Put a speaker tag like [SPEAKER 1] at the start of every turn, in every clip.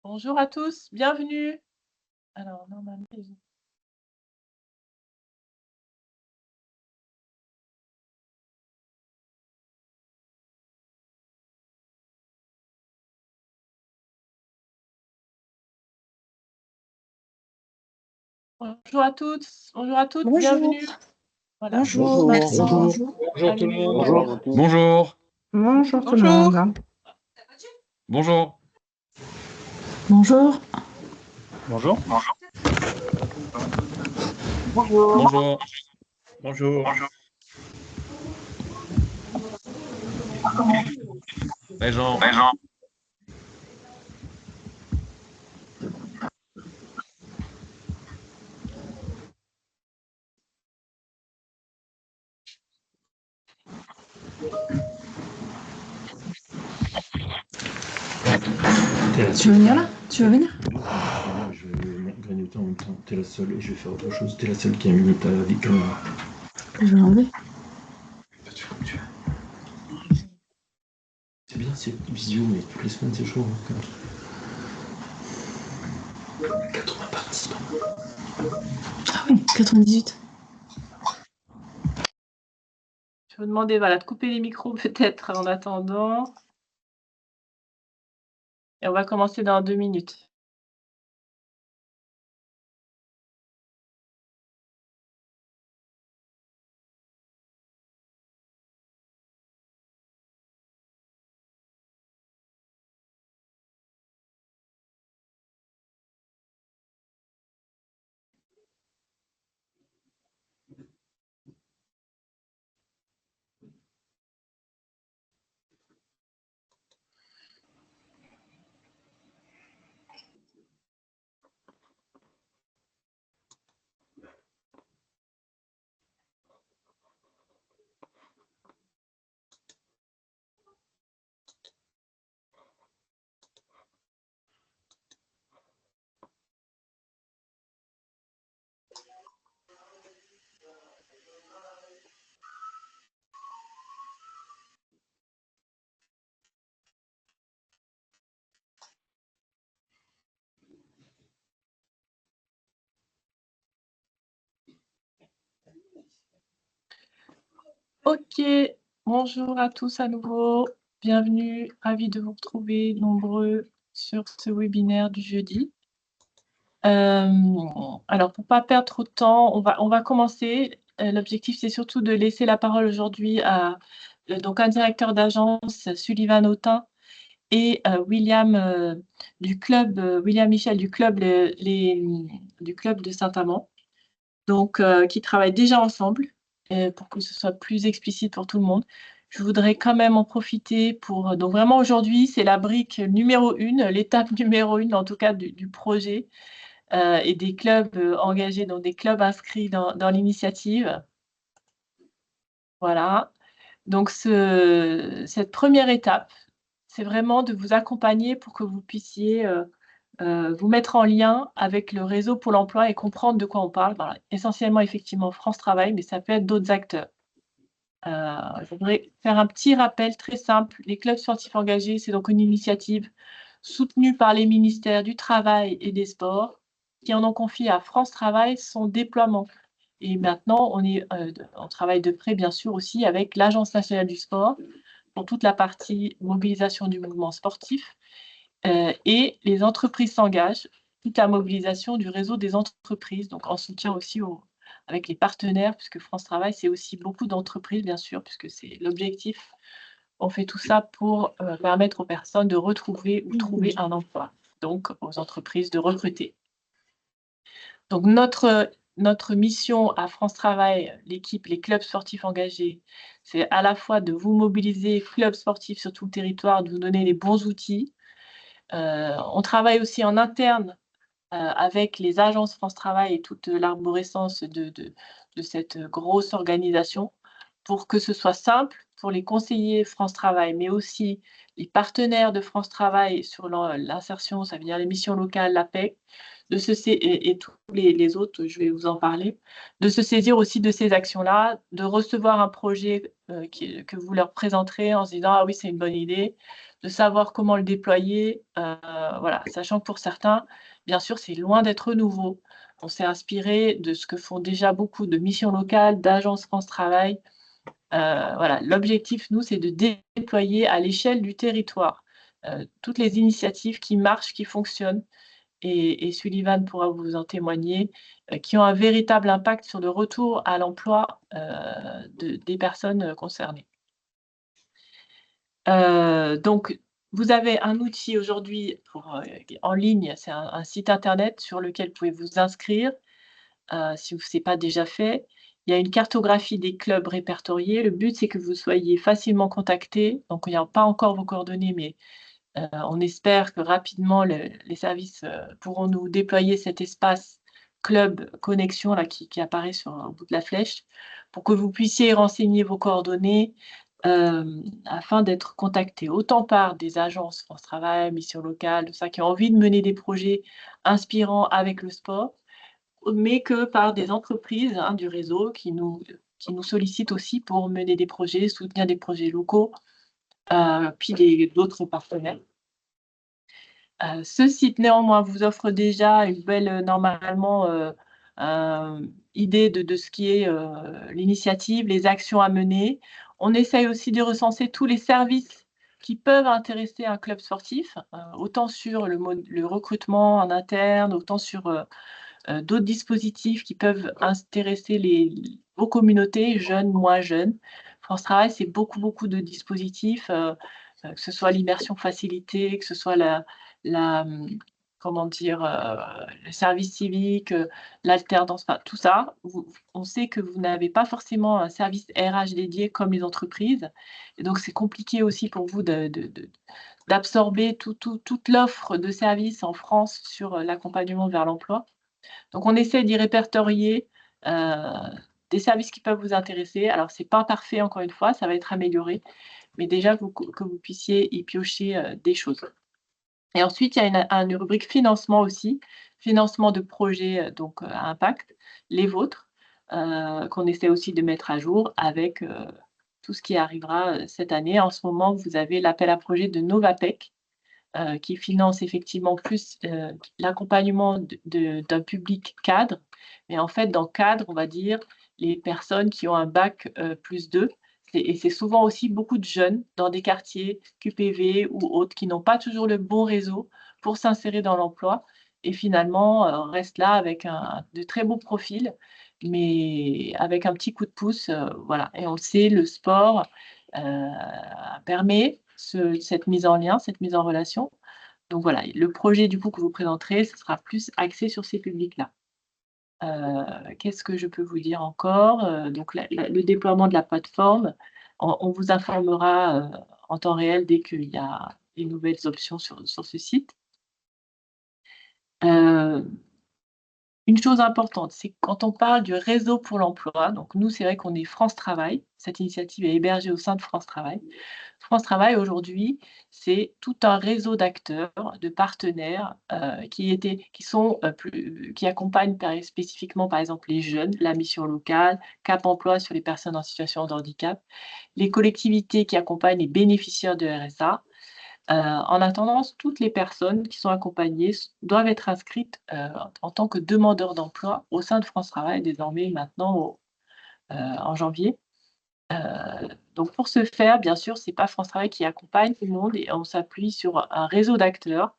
[SPEAKER 1] Bonjour à tous, bienvenue. Alors normalement bonjour à toutes, bonjour à toutes,
[SPEAKER 2] Bonjour,
[SPEAKER 1] bienvenue. Voilà,
[SPEAKER 2] bonjour, merci.
[SPEAKER 3] Bonjour.
[SPEAKER 4] Bonjour tout le
[SPEAKER 1] allumez vos
[SPEAKER 4] monde.
[SPEAKER 3] Bonjour.
[SPEAKER 1] caméras.
[SPEAKER 4] Bonjour.
[SPEAKER 2] Bonjour tout le
[SPEAKER 1] Bonjour.
[SPEAKER 2] monde.
[SPEAKER 4] Bonjour.
[SPEAKER 2] Bonjour.
[SPEAKER 3] Bonjour.
[SPEAKER 4] Bonjour.
[SPEAKER 3] Bonjour.
[SPEAKER 4] Jean.
[SPEAKER 2] Tu veux venir là? Tu veux venir?
[SPEAKER 3] Je vais gagner du temps en même temps. T'es la seule et je vais faire autre chose. T'es la seule qui a mis ta vie caméra.
[SPEAKER 2] Je vais l'enlever.
[SPEAKER 3] C'est bien, c'est visio, mais toutes les semaines c'est chaud. Hein, quand même. 80 participants.
[SPEAKER 2] Ah oui, 98.
[SPEAKER 1] Je vais vous demander voilà, de couper les micros peut-être en attendant. Et on va commencer dans 2 minutes. OK, bonjour à tous à nouveau, bienvenue, ravie de vous retrouver nombreux sur ce webinaire du jeudi. Alors pour pas perdre trop de temps, on va commencer. L'objectif, c'est surtout de laisser la parole aujourd'hui à, donc un directeur d'agence, Sullivan Autain et William, William Michel du club, du club de Saint-Amand, donc qui travaillent déjà ensemble, pour que ce soit plus explicite pour tout le monde. Je voudrais quand même en profiter pour, donc vraiment aujourd'hui, c'est la brique numéro 1, l'étape numéro 1 en tout cas du projet. Et des clubs, engagés, donc des clubs inscrits dans l'initiative. Voilà. Donc cette première étape, c'est vraiment de vous accompagner pour que vous puissiez, vous mettre en lien avec le réseau Pôle emploi et comprendre de quoi on parle. Voilà, essentiellement effectivement France Travail, mais ça peut être d'autres acteurs. Je voudrais faire un petit rappel très simple. Les clubs sportifs engagés, c'est donc une initiative soutenue par les ministères du Travail et des Sports, qui en ont confié à France Travail son déploiement. Et maintenant, on travaille de près, bien sûr, aussi avec l'Agence nationale du sport pour toute la partie mobilisation du mouvement sportif, et les entreprises s'engagent, toute la mobilisation du réseau des entreprises, donc en soutien aussi avec les partenaires, puisque France Travail, c'est aussi beaucoup d'entreprises, bien sûr, puisque c'est l'objectif. On fait tout ça pour permettre aux personnes de retrouver ou trouver un emploi, donc aux entreprises de recruter. Donc notre mission à France Travail, l'équipe, les clubs sportifs engagés, c'est à la fois de vous mobiliser, clubs sportifs sur tout le territoire, de vous donner les bons outils. On travaille aussi en interne, avec les agences France Travail et toute l'arborescence de cette grosse organisation, pour que ce soit simple pour les conseillers France Travail, mais aussi les partenaires de France Travail sur l'insertion, ça veut dire les missions locales, l'APEC, et tous les autres, je vais vous en parler, de se saisir aussi de ces actions-là, de recevoir un projet que vous leur présenterez en se disant: «Ah oui, c'est une bonne idée», de savoir comment le déployer, voilà. Sachant que pour certains, bien sûr, c'est loin d'être nouveau. On s'est inspiré de ce que font déjà beaucoup de missions locales, d'agences France Travail. Voilà, l'objectif, nous, c'est de déployer à l'échelle du territoire, toutes les initiatives qui marchent, qui fonctionnent et Sullivan pourra vous en témoigner, qui ont un véritable impact sur le retour à l'emploi, des personnes, concernées. Donc vous avez un outil aujourd'hui en ligne, c'est un site internet sur lequel vous pouvez vous inscrire, si ce n'est pas déjà fait. Il y a une cartographie des clubs répertoriés. Le but, c'est que vous soyez facilement contactés. Donc il n'y a pas encore vos coordonnées, mais on espère que rapidement les services, pourront nous déployer cet espace club connexion là qui apparaît au bout de la flèche, pour que vous puissiez renseigner vos coordonnées, afin d'être contactés autant par des agences France Travail, Mission Locale, tout ça, qui ont envie de mener des projets inspirants avec le sport, mais que par des entreprises, hein, du réseau qui nous sollicitent aussi pour mener des projets, soutenir des projets locaux, puis d'autres partenaires. Ce site néanmoins vous offre déjà une belle, normalement, idée de ce qui est, l'initiative, les actions à mener. On essaye aussi de recenser tous les services qui peuvent intéresser un club sportif, autant sur le recrutement en interne, autant sur, d'autres dispositifs qui peuvent intéresser vos communautés, jeunes, moins jeunes. France Travail, c'est beaucoup, beaucoup de dispositifs, que ce soit l'immersion facilitée, que ce soit comment dire? Le service civique, l'alternance, enfin tout ça. On sait que vous n'avez pas forcément un service RH dédié comme les entreprises et donc c'est compliqué aussi pour vous d'absorber toute l'offre de services en France sur, l'accompagnement vers l'emploi. Donc on essaie d'y répertorier, des services qui peuvent vous intéresser. Alors c'est pas parfait encore une fois, ça va être amélioré, mais déjà que vous puissiez y piocher, des choses. Et ensuite, il y a une rubrique financement aussi, financement de projets, donc à impact, les vôtres, qu'on essaie aussi de mettre à jour avec, tout ce qui arrivera, cette année. En ce moment, vous avez l'appel à projets de Novapec, qui finance effectivement plus, l'accompagnement d'un public cadre. Mais en fait, dans cadre, on va dire les personnes qui ont un bac, +2. C'est souvent aussi beaucoup de jeunes dans des quartiers QPV ou autres qui n'ont pas toujours le bon réseau pour s'insérer dans l'emploi et finalement, restent là avec de très beaux profils, mais avec un petit coup de pouce, voilà. Et on le sait, le sport, permet cette mise en lien, cette mise en relation. Donc voilà, le projet du coup que vous présenterez, ce sera plus axé sur ces publics-là. Qu'est-ce que je peux vous dire encore? Donc le déploiement de la plateforme, on vous informera, en temps réel dès qu'il y a des nouvelles options sur ce site. Une chose importante, c'est que quand on parle du réseau pour l'emploi, donc nous, c'est vrai qu'on est France Travail, cette initiative est hébergée au sein de France Travail. France Travail, aujourd'hui, c'est tout un réseau d'acteurs, de partenaires, qui accompagnent spécifiquement, par exemple, les jeunes, la mission locale, Cap Emploi sur les personnes en situation de handicap, les collectivités qui accompagnent les bénéficiaires de RSA. En attendant, toutes les personnes qui sont accompagnées doivent être inscrites, en tant que demandeurs d'emploi au sein de France Travail, désormais maintenant en janvier. Donc pour ce faire, bien sûr, c'est pas France Travail qui accompagne tout le monde et on s'appuie sur un réseau d'acteurs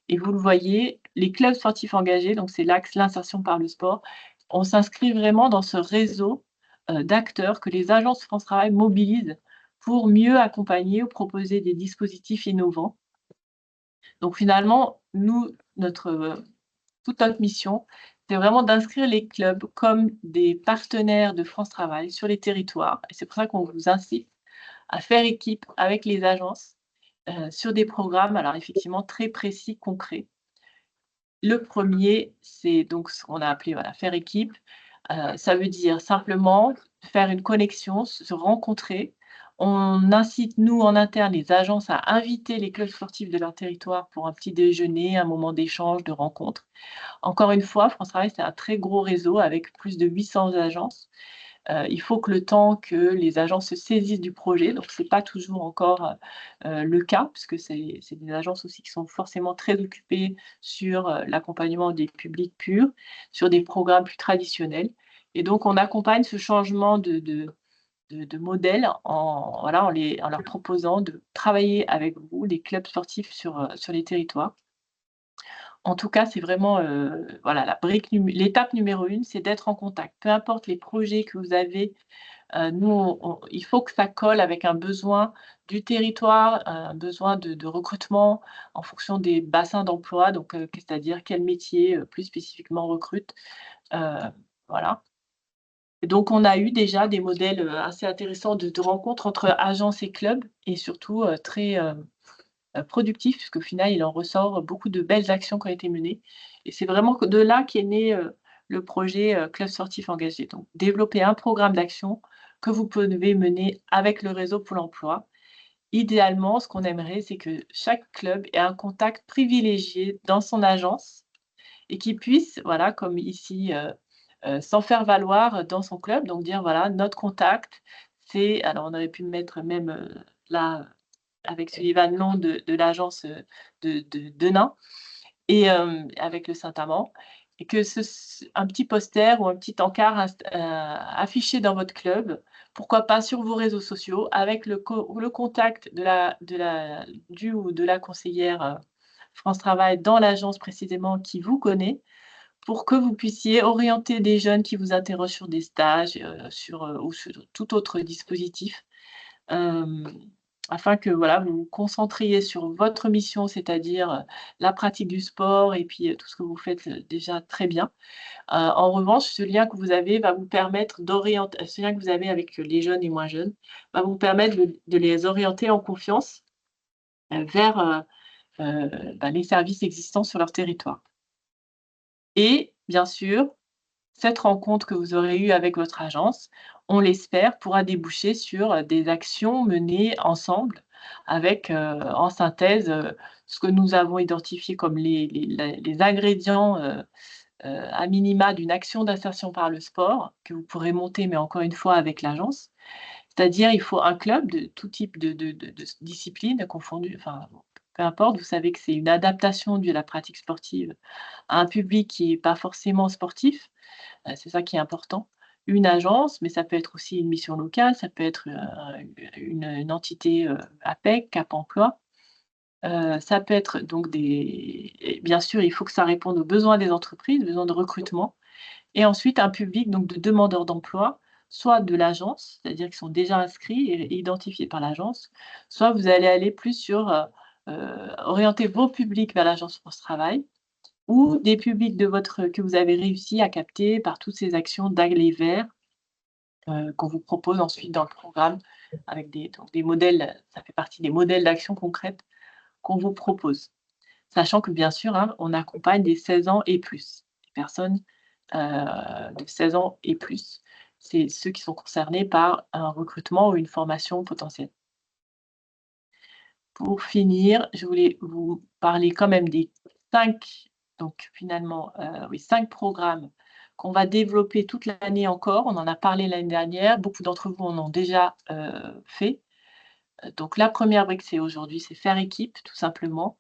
[SPEAKER 1] et vous le voyez, les clubs sportifs engagés, donc c'est l'axe l'insertion par le sport, on s'inscrit vraiment dans ce réseau, d'acteurs que les agences France Travail mobilisent pour mieux accompagner ou proposer des dispositifs innovants. Donc finalement, nous, toute notre mission, c'est vraiment d'inscrire les clubs comme des partenaires de France Travail sur les territoires et c'est pour ça qu'on vous incite à faire équipe avec les agences, sur des programmes, alors effectivement très précis, concrets. Le premier, c'est donc ce qu'on a appelé, voilà, faire équipe. Ça veut dire simplement faire une connexion, se rencontrer On incite, nous, en interne, les agences à inviter les clubs sportifs de leur territoire pour un petit déjeuner, un moment d'échange, de rencontre. Encore une fois, France Travail, c'est un très gros réseau avec plus de 800 agences. Il faut que le temps que les agences se saisissent du projet, donc c'est pas toujours encore, le cas, puisque c'est des agences aussi qui sont forcément très occupées sur, l'accompagnement des publics purs, sur des programmes plus traditionnels et donc on accompagne ce changement de modèle en voilà, en leur proposant de travailler avec vous, les clubs sportifs sur les territoires. En tout cas, c'est vraiment, voilà, l'étape numéro 1, c'est d'être en contact. Peu importe les projets que vous avez, nous, il faut que ça colle avec un besoin du territoire, un besoin de recrutement en fonction des bassins d'emploi, donc c'est-à-dire quel métier, plus spécifiquement recrute, heu, voilà. Et donc on a eu déjà des modèles, assez intéressants de rencontres entre agences et clubs et surtout, très, productif puisqu'au final, il en ressort beaucoup de belles actions qui ont été menées et c'est vraiment que de là qu'est né, le projet, Club sportif engagé. Donc développer un programme d'action que vous pouvez mener avec le réseau Pôle emploi. Idéalement, ce qu'on aimerait, c'est que chaque club ait un contact privilégié dans son agence et qu'il puisse, voilà, comme ici, s'en faire valoir dans son club. Donc dire: «Voilà, notre contact, c'est» alors on aurait pu mettre même, là avec Sullivan Long de l'agence, de Nains et avec le Saint-Amand et que un petit poster ou un petit encart affiché dans votre club, pourquoi pas sur vos réseaux sociaux avec le contact du ou de la conseillère, France Travail dans l'agence précisément qui vous connaît, pour que vous puissiez orienter des jeunes qui vous interrogent sur des stages, ou sur tout autre dispositif. Hem, Afin que voilà, vous vous concentriez sur votre mission, c'est-à-dire, la pratique du sport et puis, tout ce que vous faites, déjà très bien. En revanche, ce lien que vous avez va vous permettre ce lien que vous avez avec les jeunes et moins jeunes, va vous permettre de les orienter en confiance, vers, les services existants sur leur territoire. Et bien sûr, cette rencontre que vous aurez eue avec votre agence, on l'espère, pourra déboucher sur, des actions menées ensemble avec, en synthèse, ce que nous avons identifié comme les ingrédients, à minima d'une action d'insertion par le sport que vous pourrez monter, mais encore une fois avec l'agence. C'est-à-dire, il faut un club de tout type de disciplines confondues, enfin, peu importe. Vous savez que c'est une adaptation de la pratique sportive à un public qui est pas forcément sportif. C'est ça qui est important. Une agence, mais ça peut être aussi une mission locale, ça peut être, une entité, APEC, Cap emploi. Ça peut être donc et bien sûr, il faut que ça réponde aux besoins des entreprises, besoins de recrutement et ensuite un public donc de demandeurs d'emploi, soit de l'agence, c'est-à-dire qui sont déjà inscrits et identifiés par l'agence, soit vous allez aller plus sur, orienter vos publics vers l'agence France Travail ou des publics que vous avez réussi à capter par toutes ces actions d'aller vers, qu'on vous propose ensuite dans le programme avec des modèles, ça fait partie des modèles d'action concrètes qu'on vous propose. Sachant que bien sûr, hein, on accompagne des 16 ans et plus, des personnes, de 16 ans et plus. C'est ceux qui sont concernés par un recrutement ou une formation potentielle. Pour finir, je voulais vous parler quand même des 5, donc finalement, oui 5 programmes qu'on va développer toute l'année encore. On en a parlé l'année dernière, beaucoup d'entre vous en ont déjà, fait. Donc la première brique, c'est aujourd'hui, c'est faire équipe, tout simplement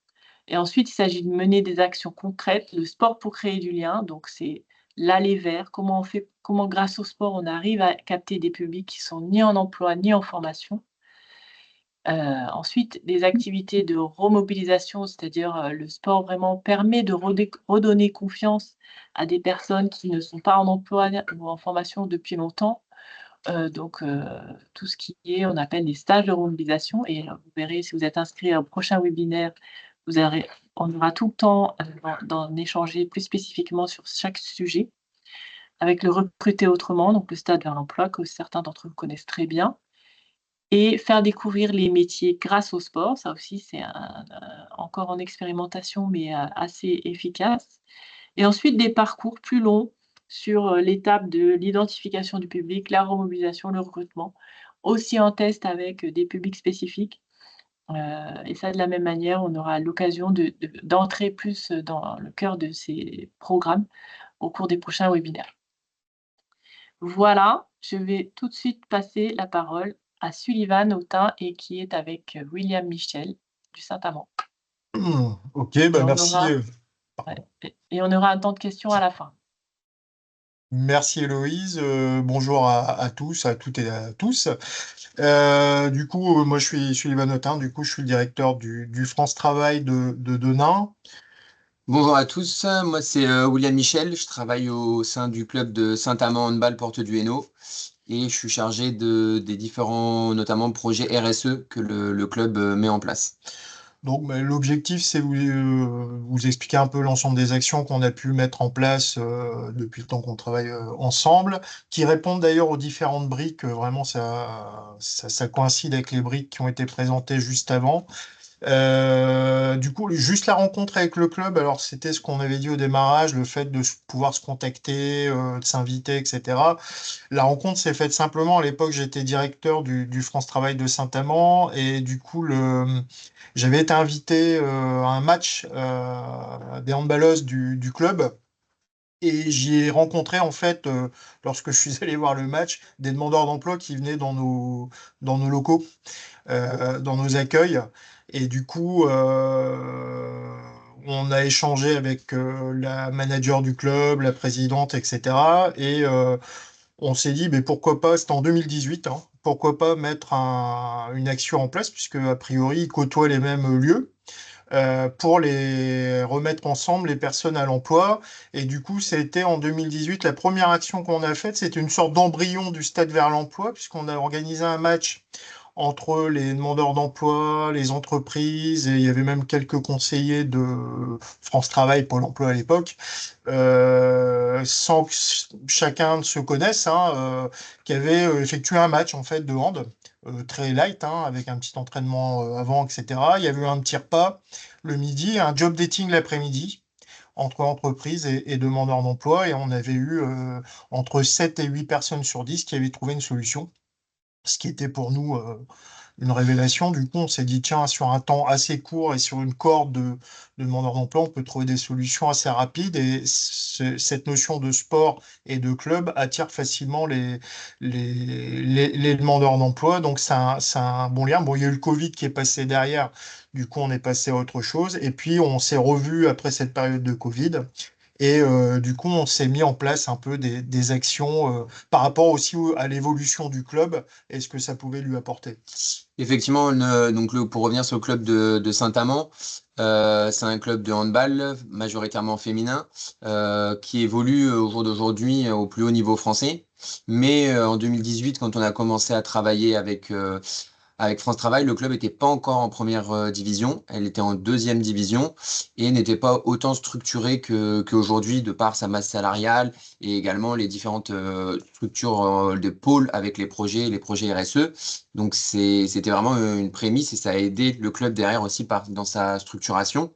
[SPEAKER 1] et ensuite, il s'agit de mener des actions concrètes, le sport pour créer du lien, donc c'est l'aller vers, comment grâce au sport, on arrive à capter des publics qui sont ni en emploi, ni en formation. Ensuite, des activités de remobilisation, c'est-à-dire, le sport vraiment permet de redonner confiance à des personnes qui ne sont pas en emploi ou en formation depuis longtemps. Tout ce qui est on appelle des stages de remobilisation et vous verrez si vous êtes inscrit au prochain webinaire, on aura tout le temps, d'en échanger plus spécifiquement sur chaque sujet. Avec le recruter autrement, donc le stade vers l'emploi que certains d'entre vous connaissent très bien. Et faire découvrir les métiers grâce au sport, ça aussi c'est encore en expérimentation, mais assez efficace. Et ensuite des parcours plus longs sur, l'étape de l'identification du public, la remobilisation, le recrutement. aussi en test avec des publics spécifiques. Et ça, de la même manière, on aura l'occasion d'entrer plus dans le cœur de ces programmes au cours des prochains webinaires. Voilà, je vais tout de suite passer la parole à Sullivan Autain et qui est avec William Michel du Saint-Amand.
[SPEAKER 5] Ok,
[SPEAKER 1] Et
[SPEAKER 5] bah
[SPEAKER 1] on
[SPEAKER 5] merci.
[SPEAKER 1] aura,
[SPEAKER 5] Pardon.
[SPEAKER 1] et on aura un temps de questions à la fin.
[SPEAKER 5] Merci Héloïse. Bonjour à tous, à toutes et à tous. Du coup, moi je suis Sullivan Autain, du coup je suis le directeur du France Travail de Denain.
[SPEAKER 6] Bonjour à tous, moi c'est William Michel, je travaille au sein du club de Saint-Amand Handball Porte du Hainaut et je suis chargé des différents, notamment projets RSE que le club met en place.
[SPEAKER 5] Donc bah, l'objectif c'est vous expliquer un peu l'ensemble des actions qu'on a pu mettre en place depuis le temps qu'on travaille ensemble, qui répondent d'ailleurs aux différentes briques. Vraiment ça coïncide avec les briques qui ont été présentées juste avant. Du coup, juste la rencontre avec le club, alors c'était ce qu'on avait dit au démarrage, le fait de pouvoir se contacter, de s'inviter, etc. La rencontre s'est faite simplement, à l'époque j'étais directeur du France Travail de Saint-Amand, et du coup j'avais été invité à un match des handballeuses du club. Et j'y ai rencontré, en fait, lorsque je suis allé voir le match, des demandeurs d'emploi qui venaient dans nos locaux, dans nos accueils. Et du coup, on a échangé avec la manager du club, la présidente, etc. Et on s'est dit, mais pourquoi pas, c'était en 2018, hein, pourquoi pas mettre une action en place, puisque a priori, ils côtoient les mêmes lieux. Pour les remettre ensemble, les personnes à l'emploi. Et du coup, c'était en 2018, la première action qu'on a faite, c'était une sorte d'embryon du stade vers l'emploi, puisqu'on a organisé un match entre les demandeurs d'emploi, les entreprises, et il y avait même quelques conseillers de France Travail, Pôle emploi à l'époque, sans que chacun ne se connaisse, hein, qui avait effectué un match en fait de hand. Très light, hein, avec un petit entraînement avant, etc. Il y avait eu un petit repas le midi, un job dating l'après-midi entre entreprises et demandeurs d'emploi, et on avait eu entre 7 et 8 personnes sur 10 qui avaient trouvé une solution, ce qui était pour nous une révélation. Du coup, on s'est dit, tiens, sur un temps assez court et sur une corde de demandeurs d'emploi, on peut trouver des solutions assez rapides. Et cette notion de sport et de club attire facilement les demandeurs d'emploi. Donc, c'est un bon lien. Bon, il y a eu le Covid qui est passé derrière. Du coup, on est passé à autre chose. Et puis, on s'est revu après cette période de Covid. Et du coup, on s'est mis en place un peu des actions par rapport aussi à l'évolution du club et ce que ça pouvait lui apporter.
[SPEAKER 6] Effectivement, donc pour revenir sur le club de Saint-Amand, c'est un club de handball majoritairement féminin qui évolue au jour d'aujourd'hui au plus haut niveau français. Mais en 2018, quand on a commencé à travailler avec France Travail, le club n'était pas encore en première division, elle était en deuxième division et n'était pas autant structurée qu'aujourd'hui de par sa masse salariale et également les différentes structures de pôles avec les projets RSE. Donc c'était vraiment une prémisse et ça a aidé le club derrière aussi dans sa structuration.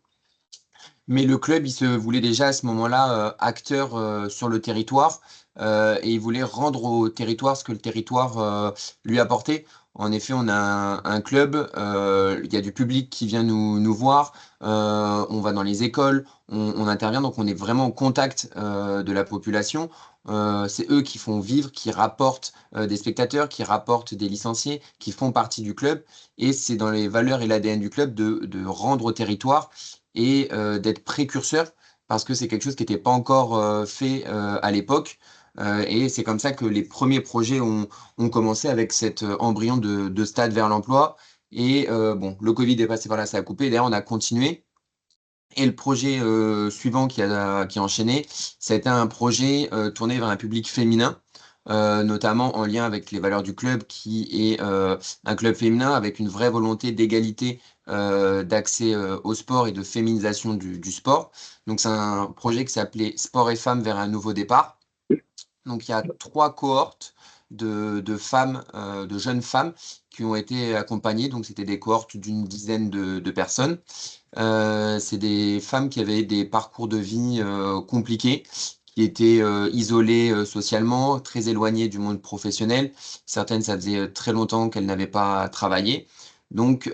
[SPEAKER 6] Mais le club, il se voulait déjà à ce moment-là acteur sur le territoire et il voulait rendre au territoire ce que le territoire lui apportait. En effet, on a un club, il y a du public qui vient nous voir, on va dans les écoles, on intervient, donc on est vraiment au contact de la population. C'est eux qui font vivre, qui rapportent des spectateurs, qui rapportent des licenciés, qui font partie du club. Et c'est dans les valeurs et l'ADN du club de rendre au territoire et d'être précurseur parce que c'est quelque chose qui n'était pas encore fait à l'époque. Et c'est comme ça que les premiers projets ont commencé avec cet embryon de stade vers l'emploi. Et bon, le Covid est passé par là, ça a coupé. D'ailleurs, on a continué. Et le projet suivant qui a enchaîné, ça a été un projet tourné vers un public féminin, notamment en lien avec les valeurs du club, qui est un club féminin avec une vraie volonté d'égalité d'accès au sport et de féminisation du sport. Donc c'est un projet qui s'appelait Sport et femmes vers un nouveau départ. Donc il y a 3 cohortes de femmes, de jeunes femmes qui ont été accompagnées. Donc c'était des cohortes d'une dizaine de personnes. C'est des femmes qui avaient des parcours de vie compliqués, qui étaient isolées socialement, très éloignées du monde professionnel. Certaines, ça faisait très longtemps qu'elles n'avaient pas travaillé. Donc,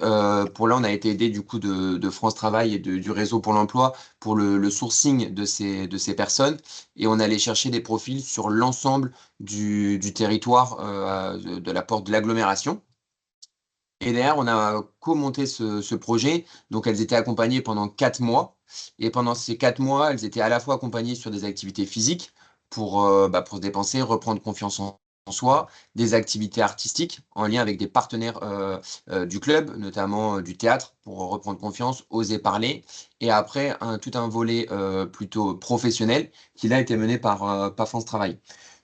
[SPEAKER 6] pour là, on a été aidé du coup de France Travail et du réseau pour l'emploi pour le sourcing de ces personnes. Et on allait chercher des profils sur l'ensemble du territoire de la porte de l'agglomération. Et derrière, on a co-monté ce projet. Donc, elles étaient accompagnées pendant 4 mois. Et pendant ces 4 mois, elles étaient à la fois accompagnées sur des activités physiques pour se dépenser, reprendre confiance en soi, des activités artistiques en lien avec des partenaires du club, notamment du théâtre, pour reprendre confiance, oser parler. Et après, tout un volet plutôt professionnel qui là a été mené par France Travail.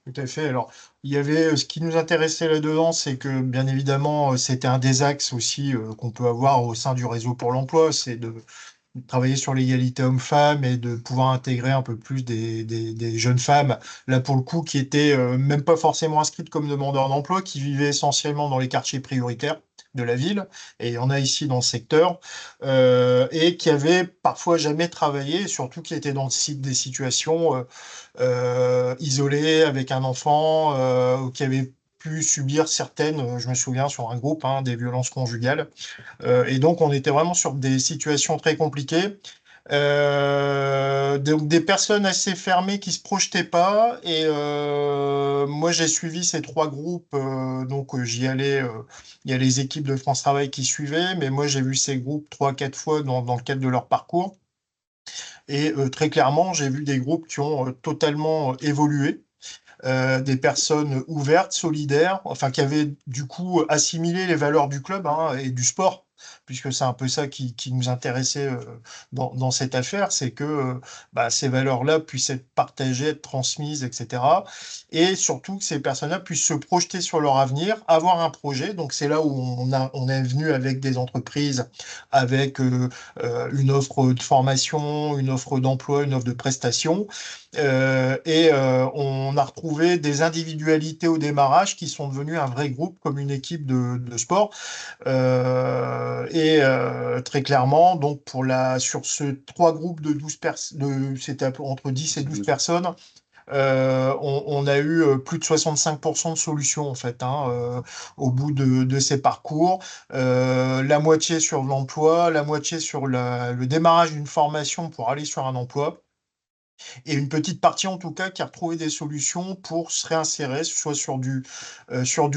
[SPEAKER 5] Tout à fait. Alors, il y avait ce qui nous intéressait là-dedans, c'est que bien évidemment, c'était un des axes aussi qu'on peut avoir au sein du réseau pour l'emploi, c'est de travailler sur l'égalité homme-femme et de pouvoir intégrer un peu plus des jeunes femmes, là pour le coup, qui étaient même pas forcément inscrites comme demandeurs d'emploi, qui vivaient essentiellement dans les quartiers prioritaires de la ville, et il y en a ici dans le secteur, et qui avaient parfois jamais travaillé, et surtout qui étaient dans des situations isolées avec un enfant, ou qui avaient pu subir certaines, je me souviens sur un groupe, hein, des violences conjugales. Et donc, on était vraiment sur des situations très compliquées. Donc des personnes assez fermées qui se projetaient pas. Et moi, j'ai suivi ces 3 groupes. Donc, j'y allais. Il y a les équipes de France Travail qui suivaient, mais moi, j'ai vu ces groupes 3, 4 fois dans le cadre de leur parcours. Et très clairement, j'ai vu des groupes qui ont totalement évolué. Des personnes ouvertes, solidaires, enfin qui avaient du coup assimilé les valeurs du club, hein, et du sport, puisque c'est un peu ça qui nous intéressait dans cette affaire, c'est que ces valeurs-là puissent être partagées, être transmises, etc. Et surtout que ces personnes-là puissent se projeter sur leur avenir, avoir un projet. Donc c'est là où on est venu avec des entreprises, avec une offre de formation, une offre d'emploi, une offre de prestation. On a retrouvé des individualités au démarrage qui sont devenues un vrai groupe, comme une équipe de sport. Très clairement, donc sur ce 3 groupes de 12 personnes, c'était entre 10 et 12 personnes, on a eu plus de 65% de solutions en fait, hein, au bout de ces parcours. La moitié sur l'emploi, la moitié sur le démarrage d'une formation pour aller sur un emploi. Et une petite partie en tout cas qui a retrouvé des solutions pour se réinsérer, soit sur du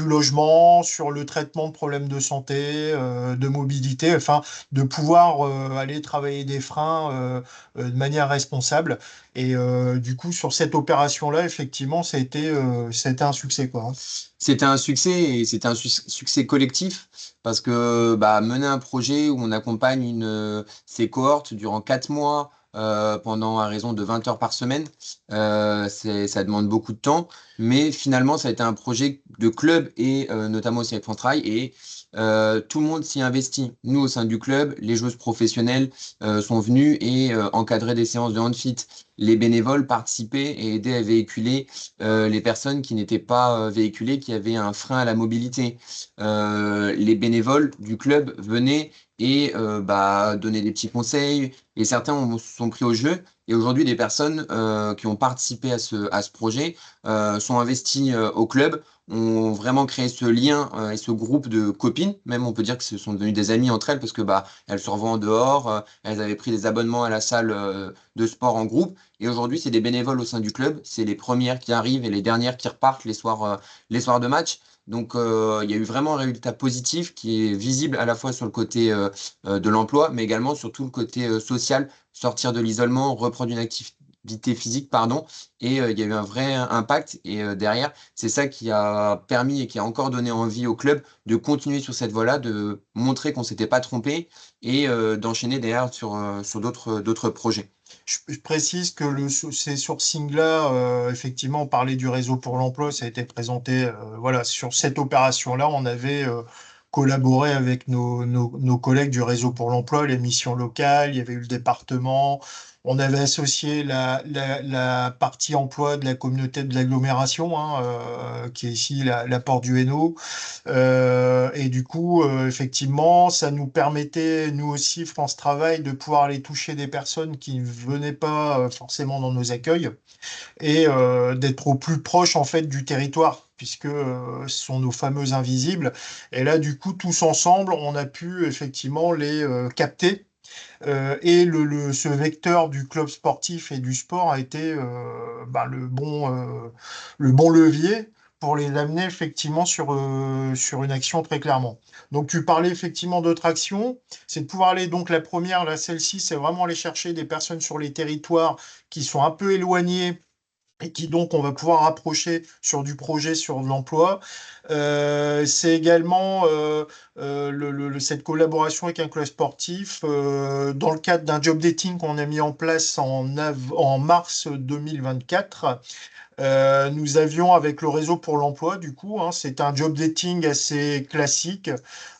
[SPEAKER 5] logement, sur le traitement de problèmes de santé, de mobilité, enfin de pouvoir aller travailler des freins de manière responsable. Et du coup, sur cette opération-là, effectivement, ça a été un succès, quoi, hein.
[SPEAKER 6] C'était un succès et c'était un succès collectif parce que mener un projet où on accompagne ces cohortes durant 4 mois pendant à raison de 20 heures par semaine, ça demande beaucoup de temps, mais finalement ça a été un projet de club et notamment aussi avec France Travail et tout le monde s'y investit. Nous au sein du club, les joueuses professionnelles sont venues et encadraient des séances de handfit. Les bénévoles participaient et aidaient à véhiculer les personnes qui n'étaient pas véhiculées, qui avaient un frein à la mobilité. Les bénévoles du club venaient et donnaient des petits conseils. Et certains sont pris au jeu. Et aujourd'hui, des personnes qui ont participé à ce projet sont investies au club, ont vraiment créé ce lien et ce groupe de copines. Même on peut dire que ce sont devenues des amies entre elles parce que elles se revoient en dehors. Elles avaient pris des abonnements à la salle de sport en groupe. Et aujourd'hui, c'est des bénévoles au sein du club. C'est les premières qui arrivent et les dernières qui repartent les soirs de match. Donc, il y a eu vraiment un résultat positif qui est visible à la fois sur le côté de l'emploi, mais également sur tout le côté social, sortir de l'isolement, reprendre une activité physique, pardon. Et il y a eu un vrai impact. Et derrière, c'est ça qui a permis et qui a encore donné envie au club de continuer sur cette voie-là, de montrer qu'on ne s'était pas trompé et d'enchaîner derrière sur d'autres projets.
[SPEAKER 5] Je précise que ces sourcings-là, effectivement, on parlait du réseau pour l'emploi, ça a été présenté, voilà, sur cette opération-là, on avait collaboré avec nos collègues du réseau pour l'emploi, les missions locales, il y avait eu le département. On avait associé la partie emploi de la communauté de l'agglomération, hein, qui est ici la Porte du Hainaut. Et du coup, effectivement, ça nous permettait, nous aussi, France Travail, de pouvoir aller toucher des personnes qui ne venaient pas forcément dans nos accueils et d'être au plus proche en fait du territoire, puisque ce sont nos fameux invisibles. Et là, du coup, tous ensemble, on a pu effectivement les capter. Et ce vecteur du club sportif et du sport a été le bon levier pour les amener effectivement sur une action très clairement. Donc tu parlais effectivement d'autres actions, c'est de pouvoir aller, donc la première, là celle-ci, c'est vraiment aller chercher des personnes sur les territoires qui sont un peu éloignées et qui donc on va pouvoir rapprocher sur du projet, sur de l'emploi. C'est également cette collaboration avec un club sportif dans le cadre d'un job dating qu'on a mis en place en mars 2024. Nous avions avec le réseau pour l'emploi, du coup, hein, c'est un job dating assez classique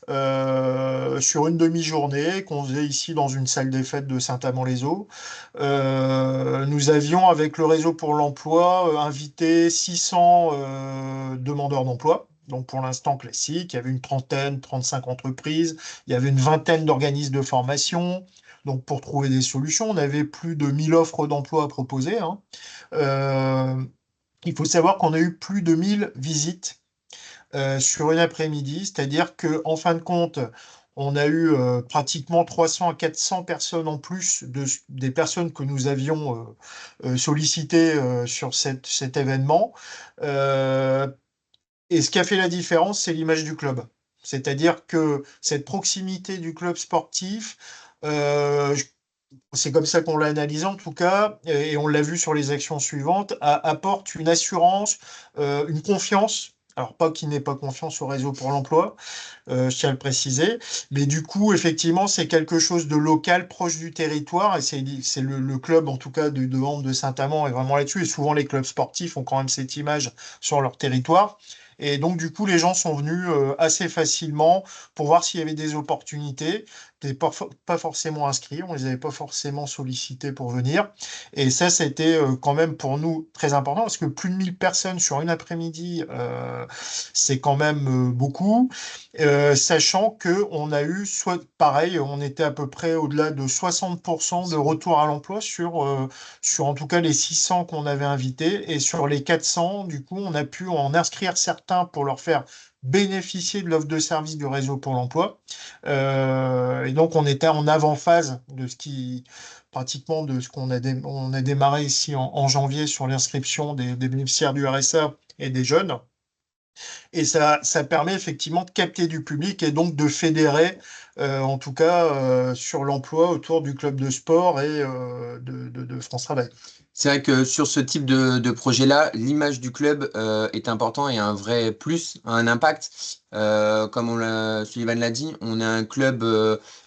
[SPEAKER 5] sur une demi-journée qu'on faisait ici dans une salle des fêtes de Saint-Amand-les-Eaux. Nous avions avec le réseau pour l'emploi invité 600 demandeurs d'emploi. Donc pour l'instant classique, il y avait une trentaine, 35 entreprises, il y avait une vingtaine d'organismes de formation. Donc pour trouver des solutions, on avait plus de 1000 offres d'emploi à proposer, hein. Euh, il faut savoir qu'on a eu plus de 1000 visites sur une après-midi, c'est-à-dire qu'en fin de compte, on a eu pratiquement 300 à 400 personnes en plus des personnes que nous avions sollicitées sur cet événement. Euh, et ce qui a fait la différence, c'est l'image du club. C'est-à-dire que cette proximité du club sportif, euh, c'est comme ça qu'on l'a analysé en tout cas, et on l'a vu sur les actions suivantes, apporte une assurance, une confiance. Alors pas qu'il n'ait pas confiance au réseau pour l'emploi, je tiens à le préciser, mais du coup, effectivement, c'est quelque chose de local, proche du territoire, et c'est le club, en tout cas, de hand de Saint-Amand est vraiment là-dessus, et souvent les clubs sportifs ont quand même cette image sur leur territoire. Et donc, du coup, les gens sont venus assez facilement pour voir s'il y avait des opportunités. Ils n'étaient pas forcément inscrits, on les avait pas forcément sollicités pour venir. Et ça, c'était quand même pour nous très important, parce que plus de 1000 personnes sur une après-midi, c'est quand même beaucoup. Sachant que on a eu, soit pareil, on était à peu près au-delà de 60% de retour à l'emploi sur en tout cas les 600 qu'on avait invités. Et sur les 400, du coup, on a pu en inscrire certains pour leur faire bénéficier de l'offre de service du réseau pour l'emploi. Et donc, on était en avant-phase de pratiquement de ce on a démarré ici en janvier sur l'inscription des bénéficiaires du RSA et des jeunes. Et ça permet effectivement de capter du public et donc de fédérer, en tout cas, sur l'emploi autour du club de sport et de France Travail.
[SPEAKER 6] C'est vrai que sur ce type de projet-là, l'image du club est important et a un vrai plus, un impact. Comme Sullivan l'a dit, on a un club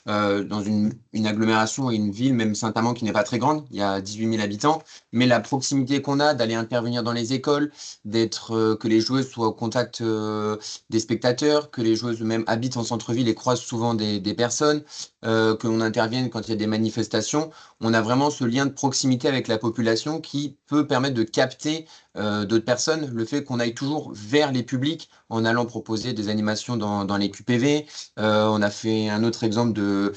[SPEAKER 6] dans une agglomération et une ville, même Saint-Amand, qui n'est pas très grande, il y a 18 000 habitants, mais la proximité qu'on a d'aller intervenir dans les écoles, que les joueuses soient au contact des spectateurs, que les joueuses eux-mêmes habitent en centre-ville et croisent souvent des personnes, que l'on intervienne quand il y a des manifestations, on a vraiment ce lien de proximité avec la population qui peut permettre de capter d'autres personnes. Le fait qu'on aille toujours vers les publics en allant proposer des animations dans les QPV. On a fait un autre exemple de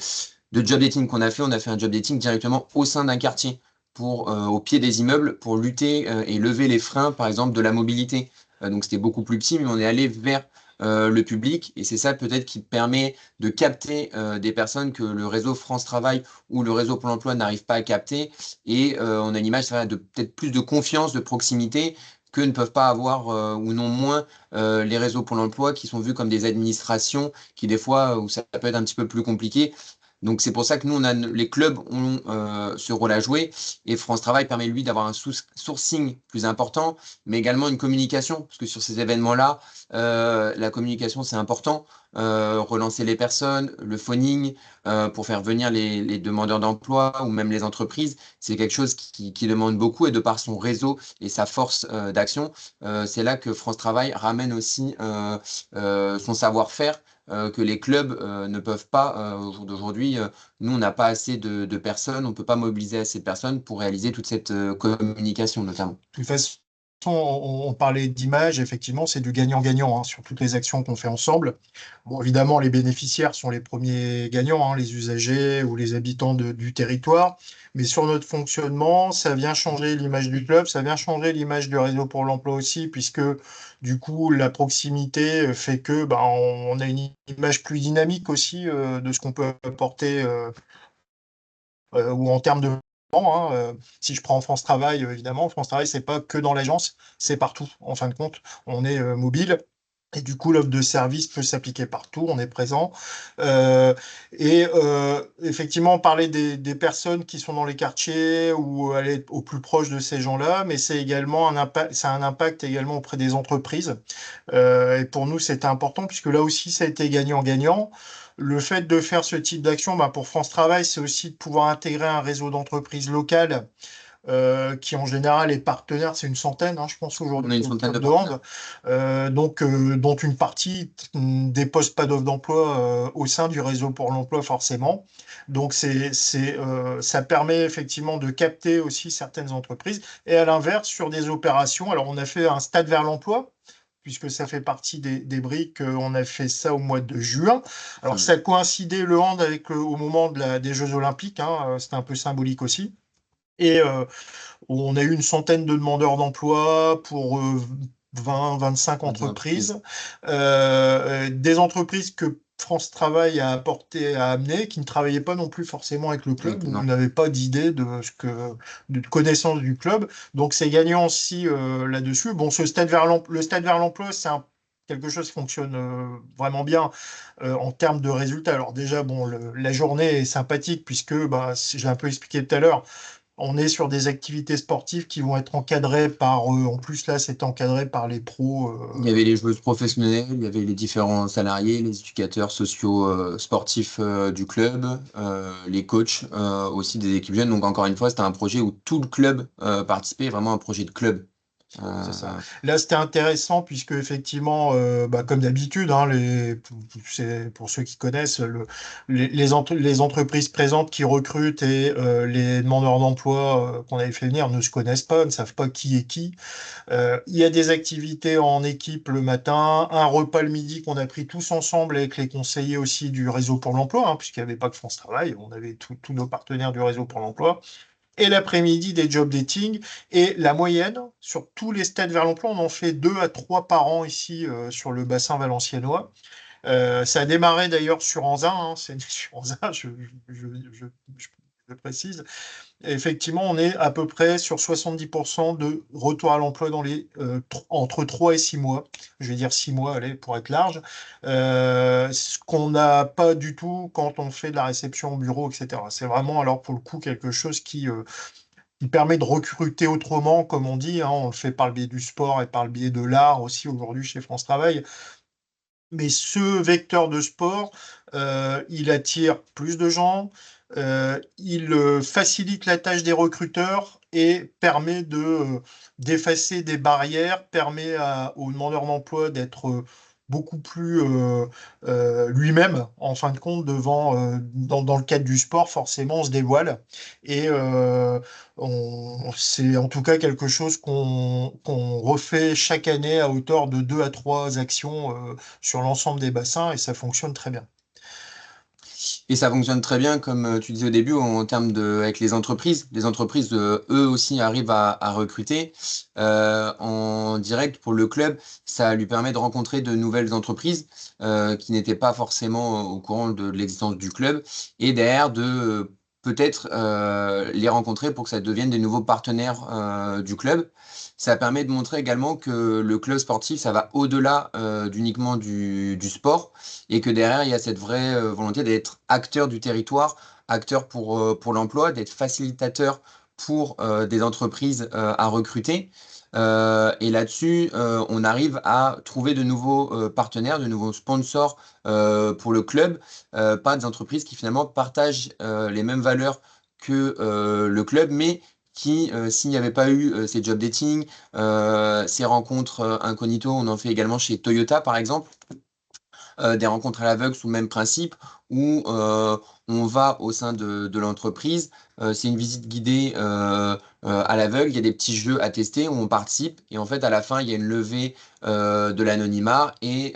[SPEAKER 6] job dating qu'on a fait. On a fait un job dating directement au sein d'un quartier, au pied des immeubles, pour lutter et lever les freins, par exemple, de la mobilité. Donc c'était beaucoup plus petit, mais on est allé vers le public, et c'est ça peut-être qui permet de capter des personnes que le réseau France Travail ou le réseau Pôle emploi n'arrive pas à capter, et on a une image de peut-être plus de confiance, de proximité que ne peuvent pas avoir ou non moins les réseaux Pôle emploi, qui sont vus comme des administrations qui des fois où ça peut être un petit peu plus compliqué. Donc c'est pour ça que nous, les clubs ont ce rôle à jouer, et France Travail permet lui d'avoir un sourcing plus important, mais également une communication, parce que sur ces événements-là, la communication c'est important, relancer les personnes, le phoning pour faire venir les demandeurs d'emploi ou même les entreprises, c'est quelque chose qui demande beaucoup, et de par son réseau et sa force d'action, c'est là que France Travail ramène aussi son savoir-faire que les clubs ne peuvent pas au jour d'aujourd'hui. Nous, on n'a pas assez de personnes, on ne peut pas mobiliser assez de personnes pour réaliser toute cette communication notamment.
[SPEAKER 5] De toute façon, on parlait d'image, effectivement, c'est du gagnant-gagnant hein, sur toutes les actions qu'on fait ensemble. Bon, évidemment, les bénéficiaires sont les premiers gagnants, hein, les usagers ou les habitants du territoire. Mais sur notre fonctionnement, ça vient changer l'image du club, ça vient changer l'image du réseau pour l'emploi aussi, puisque du coup, la proximité fait que bah, on a une image plus dynamique aussi de ce qu'on peut apporter ou en termes de hein, si je prends France Travail, évidemment, France Travail, c'est pas que dans l'agence, c'est partout. En fin de compte, on est mobile. Et du coup, l'offre de service peut s'appliquer partout, on est présent. Effectivement, on parlait des personnes qui sont dans les quartiers ou aller au plus proche de ces gens-là, mais c'est également un impact, ça a un impact également auprès des entreprises. Et pour nous, c'était important puisque là aussi, ça a été gagnant-gagnant. Le fait de faire ce type d'action, bah, pour France Travail, c'est aussi de pouvoir intégrer un réseau d'entreprises locales qui en général est partenaire, c'est une centaine, hein, je pense
[SPEAKER 6] On a
[SPEAKER 5] aujourd'hui,
[SPEAKER 6] une
[SPEAKER 5] au
[SPEAKER 6] centaine
[SPEAKER 5] club
[SPEAKER 6] de
[SPEAKER 5] de hand, dont une partie ne dépose pas d'offre d'emploi au sein du réseau pour l'emploi forcément. Donc ça permet effectivement de capter aussi certaines entreprises. Et à l'inverse, sur des opérations, alors on a fait un stade vers l'emploi, puisque ça fait partie des briques, on a fait ça au mois de juin. Alors ça a coïncidé le hand avec au moment des Jeux Olympiques, hein, c'était un peu symbolique aussi. Et on a eu une centaine de demandeurs d'emploi pour 20-25 entreprises. Des entreprises que France Travail a apporté, a amené, qui ne travaillaient pas non plus forcément avec le club, ou n'avaient pas d'idée de connaissance du club. Donc c'est gagnant aussi là-dessus. Bon, le stade vers l'emploi, c'est quelque chose qui fonctionne vraiment bien en termes de résultats. Alors déjà, bon, la journée est sympathique puisque, bah, j'ai un peu expliqué tout à l'heure, on est sur des activités sportives qui vont être encadrées par, en plus là, c'est encadré par les pros.
[SPEAKER 6] Il y avait les joueuses professionnelles, il y avait les différents salariés, les éducateurs sociaux sportifs du club, les coachs aussi des équipes jeunes. Donc encore une fois, c'était un projet où tout le club participait, vraiment un projet de club.
[SPEAKER 5] C'est ça. Là, c'était intéressant puisque effectivement, bah, comme d'habitude, hein, pour ceux qui connaissent, les entreprises présentes qui recrutent et les demandeurs d'emploi qu'on avait fait venir ne se connaissent pas, ne savent pas qui est qui. Il y a des activités en équipe le matin, un repas le midi qu'on a pris tous ensemble avec les conseillers aussi du réseau pour l'emploi, hein, puisqu'il n'y avait pas que France Travail, on avait tous nos partenaires du réseau pour l'emploi. Et l'après-midi, des job dating. Et la moyenne, sur tous les stades vers l'emploi, on en fait 2 à 3 par an ici sur le bassin valenciennois. Ça a démarré d'ailleurs sur Anzin, hein, c'est né sur Anzin, je précise. Effectivement, on est à peu près sur 70% de retour à l'emploi entre 3 et 6 mois. Je vais dire 6 mois, allez, pour être large. Ce qu'on n'a pas du tout quand on fait de la réception au bureau, etc. C'est vraiment, alors pour le coup, quelque chose qui permet de recruter autrement, comme on dit. Hein. On le fait par le biais du sport et par le biais de l'art aussi aujourd'hui chez France Travail. Mais ce vecteur de sport, il attire plus de gens, il facilite la tâche des recruteurs et permet d'effacer des barrières, permet aux demandeurs d'emploi d'être beaucoup plus lui-même, en fin de compte, dans le cadre du sport, forcément, on se dévoile. Et c'est en tout cas quelque chose qu'on refait chaque année à hauteur de 2 à 3 actions sur l'ensemble des bassins et ça fonctionne très bien.
[SPEAKER 6] Et ça fonctionne très bien, comme tu disais au début, en termes avec les entreprises. Les entreprises, eux aussi, arrivent à recruter en direct pour le club. Ça lui permet de rencontrer de nouvelles entreprises qui n'étaient pas forcément au courant de l'existence du club. Et derrière, de peut-être les rencontrer pour que ça devienne des nouveaux partenaires du club. Ça permet de montrer également que le club sportif, ça va au-delà d'uniquement du sport et que derrière, il y a cette vraie volonté d'être acteur du territoire, acteur pour l'emploi, d'être facilitateur pour des entreprises à recruter. Et là-dessus, on arrive à trouver de nouveaux partenaires, de nouveaux sponsors pour le club, pas des entreprises qui finalement partagent les mêmes valeurs que le club, mais qui, s'il n'y avait pas eu ces job dating, ces rencontres incognito, on en fait également chez Toyota par exemple, des rencontres à l'aveugle sous le même principe où on va au sein de l'entreprise. C'est une visite guidée à l'aveugle. Il y a des petits jeux à tester où on participe et en fait à la fin il y a une levée de l'anonymat et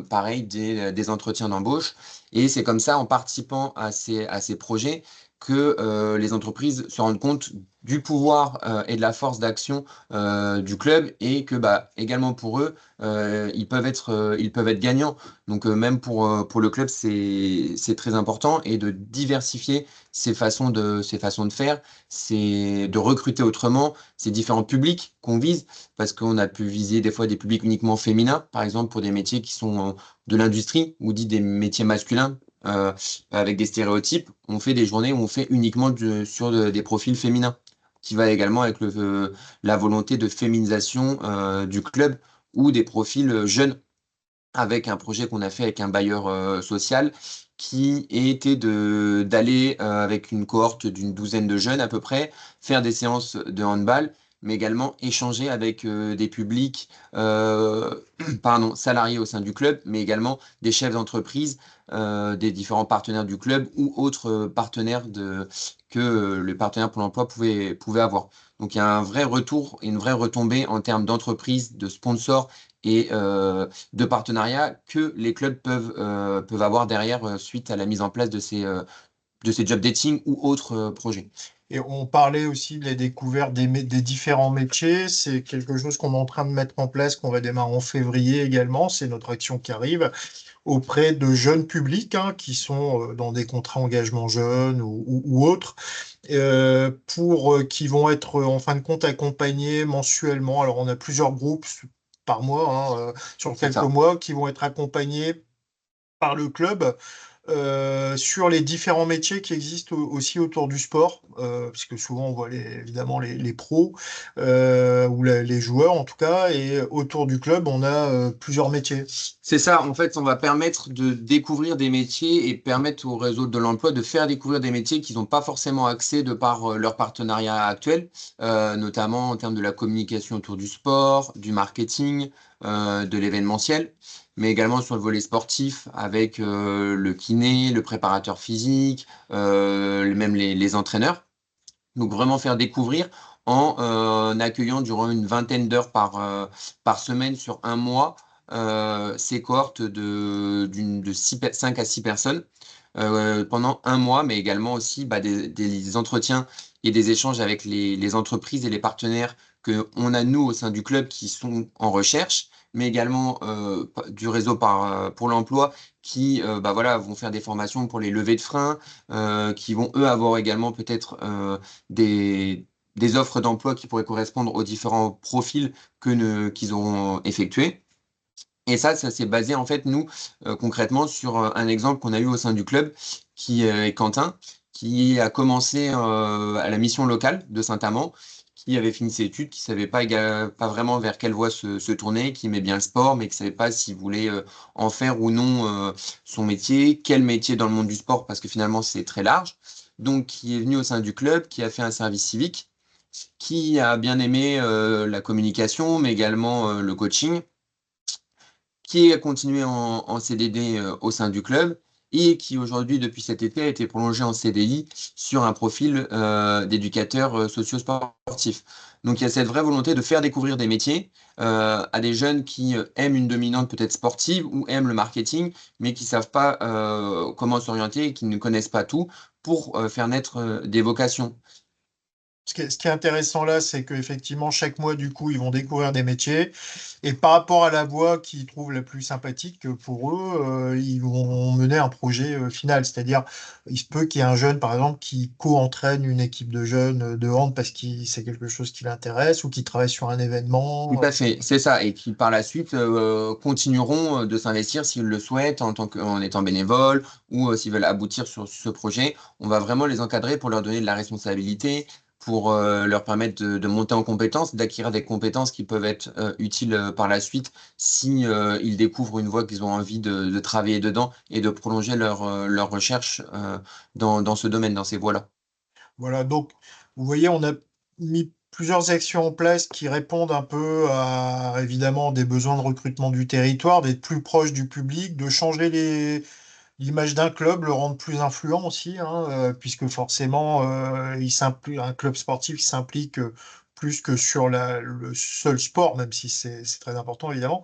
[SPEAKER 6] pareil des entretiens d'embauche. Et c'est comme ça, en participant à ces projets, que les entreprises se rendent compte du pouvoir et de la force d'action du club et que également pour eux, ils peuvent être gagnants. Donc même pour le club, c'est très important et de diversifier ces façons de faire, c'est de recruter autrement ces différents publics qu'on vise parce qu'on a pu viser des fois des publics uniquement féminins, par exemple pour des métiers qui sont de l'industrie ou dit des métiers masculins avec des stéréotypes. On fait des journées où on fait uniquement des profils féminins, qui va également avec la volonté de féminisation du club ou des profils jeunes, avec un projet qu'on a fait avec un bailleur social qui était d'aller avec une cohorte d'une douzaine de jeunes à peu près, faire des séances de handball, mais également échanger avec des publics salariés au sein du club, mais également des chefs d'entreprise, des différents partenaires du club ou autres partenaires que le partenaire pour l'emploi pouvait avoir. Donc il y a un vrai retour et une vraie retombée en termes d'entreprise, de sponsors et de partenariats que les clubs peuvent avoir derrière suite à la mise en place de ces job dating ou autres projets.
[SPEAKER 5] Et on parlait aussi de la découverte des différents métiers. C'est quelque chose qu'on est en train de mettre en place, qu'on va démarrer en février également. C'est notre action qui arrive auprès de jeunes publics qui sont dans des contrats engagement jeunes ou autres, qui vont être en fin de compte accompagnés mensuellement. Alors on a plusieurs groupes par mois, sur
[SPEAKER 6] C'est
[SPEAKER 5] quelques
[SPEAKER 6] ça.
[SPEAKER 5] mois, qui vont être accompagnés par le club sur les différents métiers qui existent aussi autour du sport, puisque souvent on voit évidemment les pros ou les joueurs en tout cas, et autour du club on a plusieurs métiers.
[SPEAKER 6] C'est ça, en fait, on va permettre de découvrir des métiers et permettre au réseau de l'emploi de faire découvrir des métiers qu'ils n'ont pas forcément accès de par leur partenariat actuel, notamment en termes de la communication autour du sport, du marketing, de l'événementiel, mais également sur le volet sportif avec le kiné, le préparateur physique, même les entraîneurs. Donc vraiment faire découvrir en accueillant durant une vingtaine d'heures par semaine sur un mois ces cohortes de 5 à 6 personnes pendant un mois, mais également aussi des entretiens et des échanges avec les entreprises et les partenaires qu'on a nous au sein du club qui sont en recherche, mais également du réseau pour l'emploi qui voilà, vont faire des formations pour les levées de frein, qui vont eux avoir également peut-être des offres d'emploi qui pourraient correspondre aux différents profils qu'ils auront effectués. Et ça s'est basé en fait, nous, concrètement, sur un exemple qu'on a eu au sein du club, qui est Quentin, qui a commencé à la mission locale de Saint-Amand, qui avait fini ses études, qui ne savait pas vraiment vers quelle voie se tourner, qui aimait bien le sport, mais qui ne savait pas s'il voulait en faire ou non son métier, quel métier dans le monde du sport, parce que finalement c'est très large. Donc qui est venu au sein du club, qui a fait un service civique, qui a bien aimé la communication, mais également le coaching, qui a continué en CDD au sein du club et qui aujourd'hui, depuis cet été, a été prolongé en CDI sur un profil d'éducateur socio-sportif. Donc il y a cette vraie volonté de faire découvrir des métiers à des jeunes qui aiment une dominante peut-être sportive ou aiment le marketing, mais qui ne savent pas comment s'orienter et qui ne connaissent pas tout pour faire naître des vocations.
[SPEAKER 5] Ce qui est intéressant là, c'est qu'effectivement, chaque mois, du coup, ils vont découvrir des métiers. Et par rapport à la voie qu'ils trouvent la plus sympathique pour eux, ils vont mener un projet final. C'est-à-dire, il se peut qu'il y ait un jeune, par exemple, qui co-entraîne une équipe de jeunes de hand parce que c'est quelque chose qui l'intéresse ou qui travaille sur un événement.
[SPEAKER 6] Tout à fait, c'est ça, et qui par la suite continueront de s'investir s'ils le souhaitent en étant bénévoles ou s'ils veulent aboutir sur ce projet. On va vraiment les encadrer pour leur donner de la responsabilité, pour leur permettre de monter en compétences, d'acquérir des compétences qui peuvent être utiles par la suite si ils découvrent une voie qu'ils ont envie de travailler dedans et de prolonger leur recherche dans ce domaine, dans ces voies-là.
[SPEAKER 5] Voilà, donc vous voyez, on a mis plusieurs actions en place qui répondent un peu à, évidemment, des besoins de recrutement du territoire, d'être plus proche du public, de changer l'image d'un club, le rendre plus influent aussi, hein, puisque forcément, un club sportif qui s'implique plus que sur le seul sport, même si c'est très important évidemment,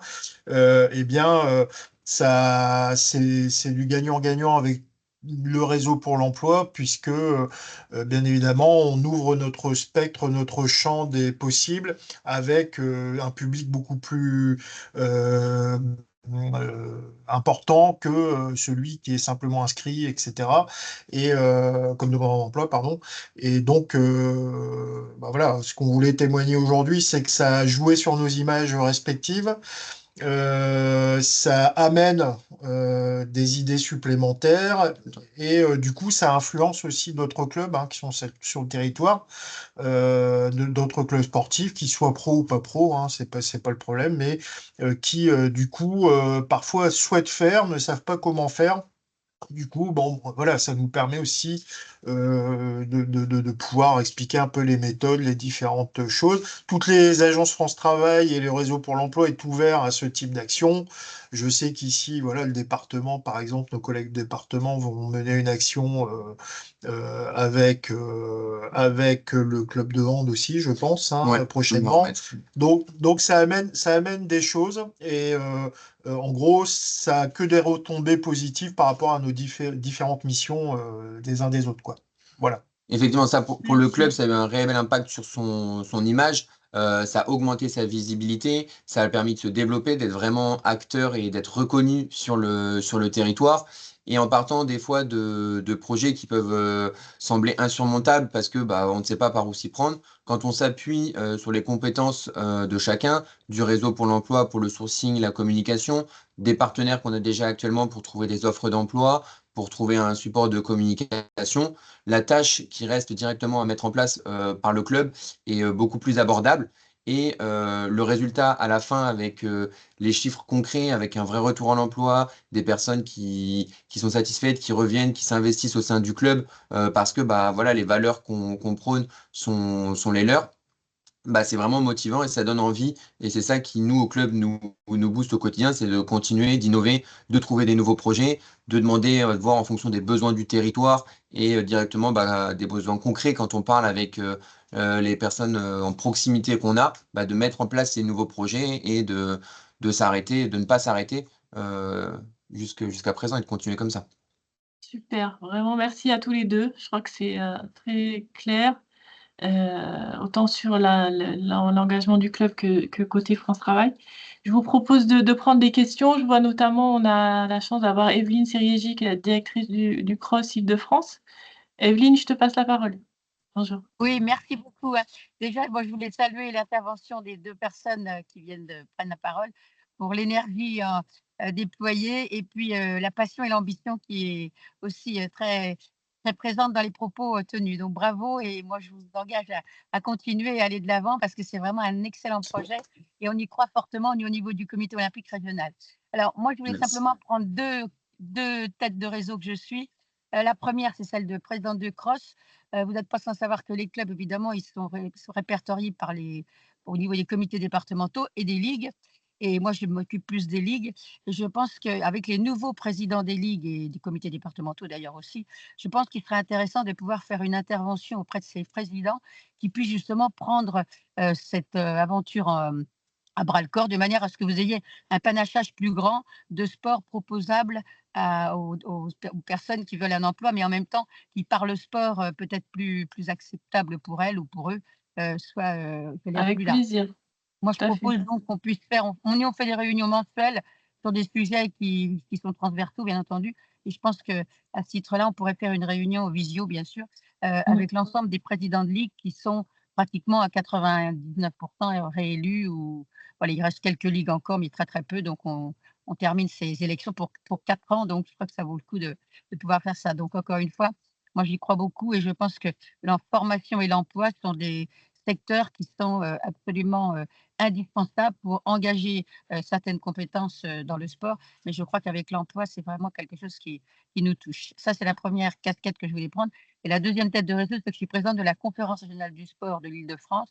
[SPEAKER 5] eh bien, c'est du gagnant-gagnant avec le réseau pour l'emploi, puisque bien évidemment, on ouvre notre spectre, notre champ des possibles avec un public beaucoup plus important que celui qui est simplement inscrit, etc. Et comme demandeur d'emploi, pardon. Et donc, bah voilà, ce qu'on voulait témoigner aujourd'hui, c'est que ça a joué sur nos images respectives. Ça amène des idées supplémentaires et du coup, ça influence aussi d'autres clubs hein, qui sont sur le territoire, d'autres clubs sportifs, qui soient pro ou pas pro, hein, c'est pas le problème, mais qui du coup parfois souhaitent faire, ne savent pas comment faire. Du coup, bon, voilà, ça nous permet aussi de pouvoir expliquer un peu les méthodes, les différentes choses. Toutes les agences France Travail et le réseau pour l'emploi est ouvert à ce type d'action. Je sais qu'ici, voilà, le département, par exemple, nos collègues du département vont mener une action avec le club de hand aussi, je pense, hein,
[SPEAKER 6] Ouais,
[SPEAKER 5] prochainement.
[SPEAKER 6] ouais.
[SPEAKER 5] Donc ça amène des choses et en gros, ça a que des retombées positives par rapport à nos différentes missions des uns des autres, quoi. Voilà.
[SPEAKER 6] Effectivement, ça pour le club,
[SPEAKER 1] Merci.
[SPEAKER 6] ça a eu un réel impact sur son image. Ça a augmenté sa visibilité, ça a permis de se développer, d'être vraiment acteur et d'être reconnu sur le territoire. Et en partant des fois de projets qui peuvent sembler insurmontables parce que bah, on ne sait pas par où s'y prendre, quand on s'appuie sur les compétences de chacun, du réseau pour l'emploi, pour le sourcing, la communication, des partenaires qu'on a déjà actuellement pour trouver des offres d'emploi, pour trouver un support de communication, la tâche qui reste directement à mettre en place par le club est beaucoup plus abordable. Et le résultat à la fin, avec les chiffres concrets, avec un vrai retour à l'emploi, des personnes qui sont satisfaites, qui reviennent, qui s'investissent au sein du club, parce que bah, voilà, les valeurs qu'on prône sont les leurs. Bah, c'est vraiment motivant et ça donne envie. Et c'est ça qui, nous, au club, nous booste au quotidien, c'est de continuer, d'innover, de trouver des nouveaux projets, de demander, de voir en fonction des besoins du territoire et directement bah, des besoins concrets quand on parle avec les personnes en proximité qu'on a, bah, de mettre en place ces nouveaux projets et de s'arrêter, de ne pas s'arrêter jusqu'à présent et de continuer comme ça.
[SPEAKER 1] Super, vraiment merci à tous les 2. Je crois que c'est, très clair, autant sur l'engagement du club que côté France Travail. Je vous propose de prendre des questions. Je vois notamment, on a la chance d'avoir Evelyne Sériégi, qui est la directrice du CROSS Île-de-France. Evelyne, je te passe la parole. Bonjour.
[SPEAKER 7] Oui, merci beaucoup. Déjà, moi, je voulais saluer l'intervention des 2 personnes qui viennent de prendre la parole pour l'énergie déployée et puis la passion et l'ambition qui est aussi très, très présente dans les propos tenus. Donc, bravo et moi, je vous engage à continuer et aller de l'avant parce que c'est vraiment un excellent projet et on y croit fortement au niveau du comité olympique régional. Alors, moi, je voulais
[SPEAKER 6] Merci.
[SPEAKER 7] simplement prendre deux têtes de réseau que je suis. La première, c'est celle de présidente de CROSS. Vous n'êtes pas sans savoir que les clubs, évidemment, ils sont répertoriés au niveau des comités départementaux et des ligues. Et moi, je m'occupe plus des ligues. Et je pense qu'avec les nouveaux présidents des ligues et des comités départementaux d'ailleurs aussi, je pense qu'il serait intéressant de pouvoir faire une intervention auprès de ces présidents qui puissent justement prendre cette aventure à bras-le-corps, de manière à ce que vous ayez un panachage plus grand de sports proposables aux personnes qui veulent un emploi, mais en même temps qui, par le sport, peut-être plus acceptable pour elles ou pour eux, soit que les
[SPEAKER 1] Avec
[SPEAKER 7] plus large.
[SPEAKER 1] plaisir,
[SPEAKER 7] Moi, je
[SPEAKER 1] tout à fait.
[SPEAKER 7] propose donc qu'on puisse faire, on fait des réunions mensuelles sur des sujets qui sont transversaux, bien entendu. Et je pense qu'à ce titre-là, on pourrait faire une réunion au visio, bien sûr, avec l'ensemble des présidents de ligue qui sont pratiquement à 99% réélus. Ou voilà, il reste quelques ligues encore, mais très très peu. Donc on termine ces élections pour 4 ans. Donc je crois que ça vaut le coup de pouvoir faire ça. Donc encore une fois, moi j'y crois beaucoup et je pense que la formation et l'emploi sont des secteurs qui sont absolument indispensable pour engager certaines compétences dans le sport. Mais je crois qu'avec l'emploi, c'est vraiment quelque chose qui nous touche. Ça, c'est la première casquette que je voulais prendre. Et la deuxième tête de réseau, c'est que je suis présidente de la Conférence régionale du sport de l'Île-de-France.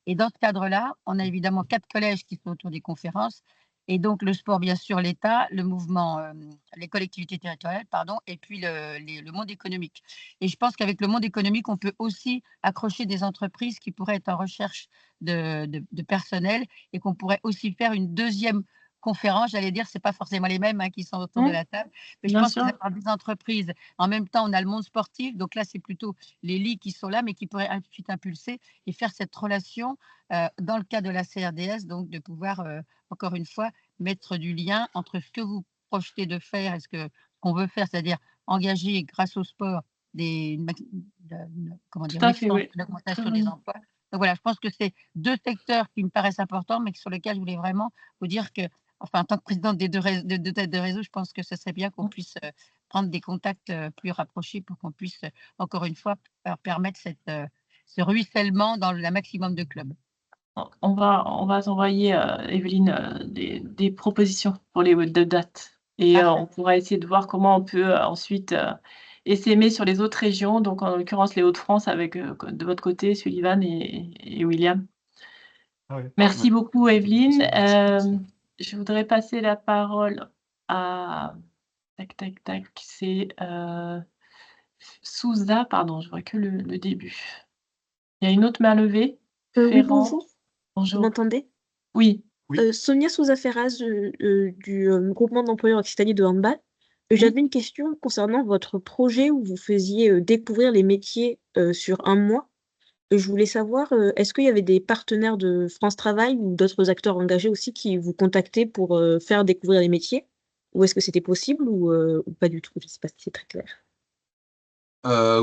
[SPEAKER 7] Et dans ce cadre-là, on a évidemment 4 collèges qui sont autour des conférences. Et donc, le sport, bien sûr, l'État, le mouvement, les collectivités territoriales, pardon, et puis le monde économique. Et je pense qu'avec le monde économique, on peut aussi accrocher des entreprises qui pourraient être en recherche de personnel et qu'on pourrait aussi faire une deuxième conférence. J'allais dire, ce n'est pas forcément les mêmes qui sont autour de la table, mais je
[SPEAKER 1] Bien
[SPEAKER 7] pense
[SPEAKER 1] sûr.
[SPEAKER 7] que par des entreprises. En même temps, on a le monde sportif, donc là, c'est plutôt les ligues qui sont là, mais qui pourraient ensuite impulser et faire cette relation dans le cas de la CRDS, donc de pouvoir, encore une fois, mettre du lien entre ce que vous projetez de faire et ce qu'on veut faire, c'est-à-dire engager grâce au sport comment dire,
[SPEAKER 1] Tout à fait, oui.
[SPEAKER 7] l'augmentation des emplois. Donc voilà, je pense que c'est 2 secteurs qui me paraissent importants, mais sur lesquels je voulais vraiment vous dire que, enfin, en tant que présidente des deux têtes de réseau, je pense que ce serait bien qu'on puisse prendre des contacts plus rapprochés pour qu'on puisse, encore une fois, leur permettre ce ruissellement dans le maximum de clubs.
[SPEAKER 1] On va t'envoyer, Evelyne, des propositions pour les dates. Et on pourra essayer de voir comment on peut ensuite essaimer sur les autres régions, donc en l'occurrence les Hauts-de-France avec de votre côté Sullivan et William.
[SPEAKER 5] Ouais.
[SPEAKER 1] Merci beaucoup Evelyne. Je voudrais passer la parole à c'est Souza, pardon, je vois que le début. Il y a une autre main levée.
[SPEAKER 8] Oui,
[SPEAKER 1] Ferrand.
[SPEAKER 8] bonjour. Vous
[SPEAKER 1] Bonjour.
[SPEAKER 8] m'entendez?
[SPEAKER 1] Oui.
[SPEAKER 5] Oui.
[SPEAKER 8] Sonia Souza Ferraz du groupement d'employeurs occitanie de handball. J'avais une question concernant votre projet où vous faisiez découvrir les métiers sur un mois. Je voulais savoir, est-ce qu'il y avait des partenaires de France Travail ou d'autres acteurs engagés aussi qui vous contactaient pour faire découvrir les métiers? Ou est-ce que c'était possible ou pas du tout? Je ne sais pas si c'est très clair.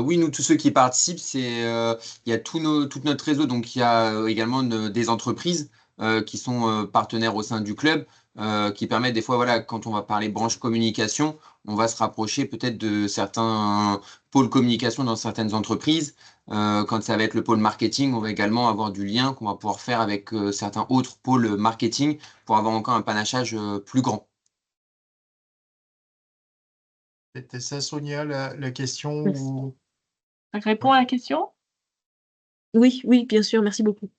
[SPEAKER 6] Oui, nous, tous ceux qui participent, il y a tout notre réseau. Donc, il y a également des entreprises qui sont partenaires au sein du club, qui permettent des fois, voilà, quand on va parler branche communication, on va se rapprocher peut-être de certains pôles communication dans certaines entreprises. Quand ça va être le pôle marketing, on va également avoir du lien qu'on va pouvoir faire avec certains autres pôles marketing pour avoir encore un panachage plus grand.
[SPEAKER 5] C'était ça, Sonia, la question
[SPEAKER 8] Merci.
[SPEAKER 5] ou...
[SPEAKER 1] Ça répond à la question?
[SPEAKER 8] Oui, oui, bien sûr, merci beaucoup.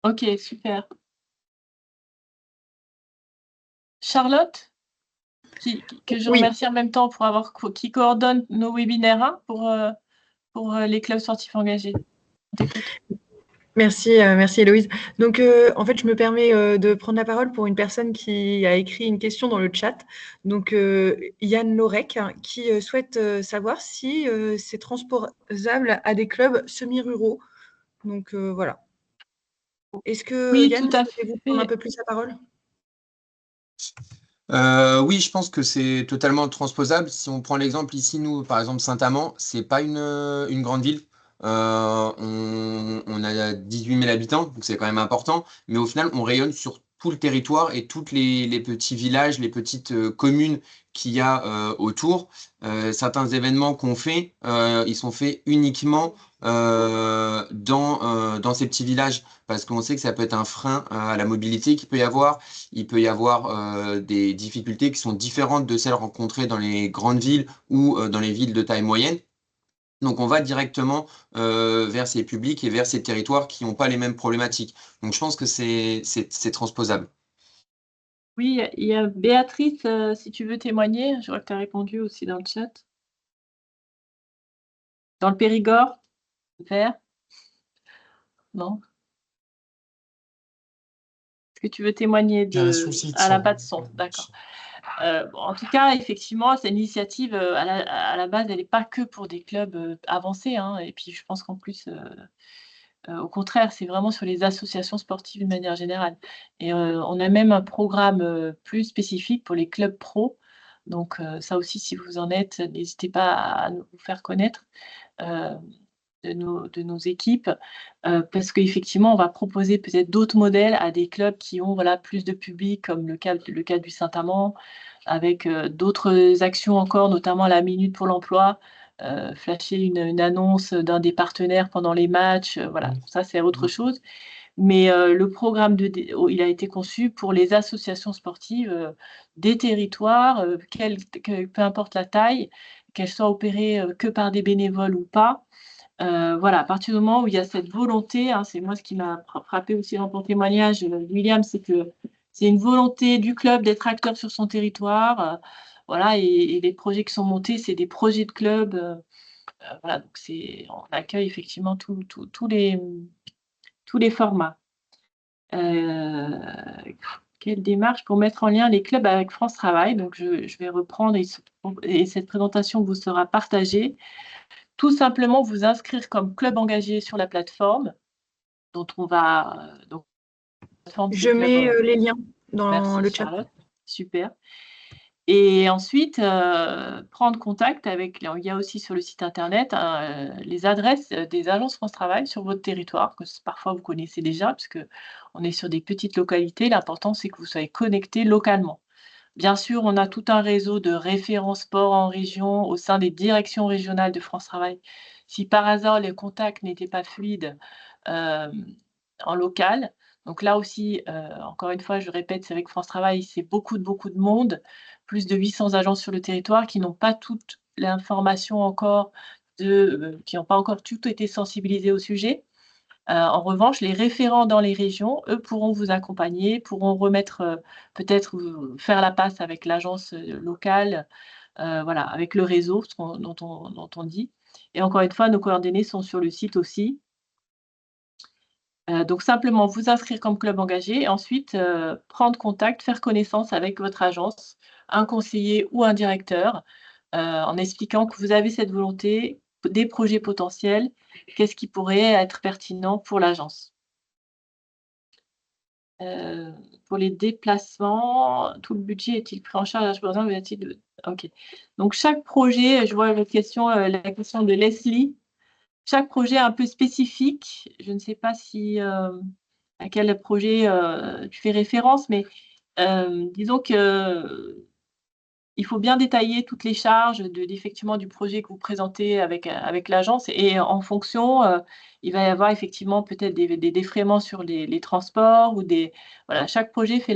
[SPEAKER 1] Ok, super. Charlotte, que je
[SPEAKER 2] Oui.
[SPEAKER 1] remercie en même temps qui coordonne nos webinaires hein, pour les clubs sportifs engagés. On t'écoute.
[SPEAKER 2] Merci, merci Héloïse. Donc, en fait, je me permets de prendre la parole pour une personne qui a écrit une question dans le chat. Donc, Yann Lorec, qui souhaite savoir si c'est transposable à des clubs semi-ruraux. Donc, voilà. Est-ce que
[SPEAKER 1] Oui,
[SPEAKER 2] Yann,
[SPEAKER 1] tout à
[SPEAKER 2] souhaitez-vous prendre un
[SPEAKER 1] fait.
[SPEAKER 2] peu plus la parole?
[SPEAKER 6] Oui, je pense que c'est totalement transposable. Si on prend l'exemple ici, nous, par exemple, Saint-Amand, c'est pas une grande ville. On a 18 000 habitants, donc c'est quand même important. Mais au final, on rayonne sur tout le territoire et toutes les petits villages, les petites communes qu'il y a autour. Certains événements qu'on fait, ils sont faits uniquement dans ces petits villages parce qu'on sait que ça peut être un frein à la mobilité qu'il peut y avoir. Il peut y avoir des difficultés qui sont différentes de celles rencontrées dans les grandes villes ou dans les villes de taille moyenne. Donc, on va directement vers ces publics et vers ces territoires qui n'ont pas les mêmes problématiques. Donc, je pense que c'est transposable.
[SPEAKER 1] Oui, il y a Béatrice, si tu veux témoigner, je vois que tu as répondu aussi dans le chat. Dans le Périgord, vert? Non? Est-ce que tu veux témoigner
[SPEAKER 5] Il y a un souci de
[SPEAKER 1] Ah, elle n'a
[SPEAKER 5] son.
[SPEAKER 1] pas de son, d'accord. Bon, en tout cas, effectivement, cette initiative, à la base, elle n'est pas que pour des clubs avancés. Hein, et puis, je pense qu'en plus, au contraire, c'est vraiment sur les associations sportives de manière générale. Et on a même un programme plus spécifique pour les clubs pro. Donc, ça aussi, si vous en êtes, n'hésitez pas à nous faire connaître de nos équipes, parce qu'effectivement, on va proposer peut-être d'autres modèles à des clubs qui ont voilà, plus de public, comme le cas du Saint-Amand, avec d'autres actions encore, notamment la Minute pour l'emploi, flasher une annonce d'un des partenaires pendant les matchs, voilà, ça c'est autre chose. Mais le programme il a été conçu pour les associations sportives des territoires, peu importe la taille, qu'elles soient opérées que par des bénévoles ou pas. Voilà, à partir du moment où il y a cette volonté, hein, c'est moi ce qui m'a frappé aussi dans ton témoignage, William, c'est que c'est une volonté du club d'être acteur sur son territoire. Voilà, et les projets qui sont montés, c'est des projets de club. Voilà, donc on accueille effectivement tous les formats. Quelle démarche pour mettre en lien les clubs avec France Travail? Donc, je vais reprendre et cette présentation vous sera partagée. Tout simplement vous inscrire comme club engagé sur la plateforme dont on va.
[SPEAKER 2] Je mets les liens dans
[SPEAKER 1] Merci,
[SPEAKER 2] le chat.
[SPEAKER 1] Charlotte. Super. Et ensuite, prendre contact avec, il y a aussi sur le site internet les adresses des agences France Travail sur votre territoire, que parfois vous connaissez déjà, puisque on est sur des petites localités. L'important, c'est que vous soyez connectés localement. Bien sûr, on a tout un réseau de référents sport en région au sein des directions régionales de France Travail. Si par hasard les contacts n'étaient pas fluides en local, donc là aussi, encore une fois, je répète, c'est avec France Travail, c'est beaucoup de monde, plus de 800 agences sur le territoire qui n'ont pas toute l'information encore, qui n'ont pas encore tout été sensibilisés au sujet. En revanche, les référents dans les régions, eux, pourront vous accompagner, pourront remettre, peut-être faire la passe avec l'agence locale, voilà, avec le réseau dont on dit. Et encore une fois, nos coordonnées sont sur le site aussi. Donc simplement vous inscrire comme club engagé et ensuite prendre contact, faire connaissance avec votre agence, un conseiller ou un directeur, en expliquant que vous avez cette volonté, des projets potentiels, qu'est-ce qui pourrait être pertinent pour l'agence. Pour les déplacements, tout le budget est-il pris en charge? OK. Donc chaque projet, je vois votre question, la question de Leslie. Chaque projet est un peu spécifique. Je ne sais pas à quel projet tu fais référence, mais disons que il faut bien détailler toutes les charges effectivement du projet que vous présentez avec l'agence et en fonction, il va y avoir effectivement peut-être des défraiements sur les transports ou voilà, chaque projet fait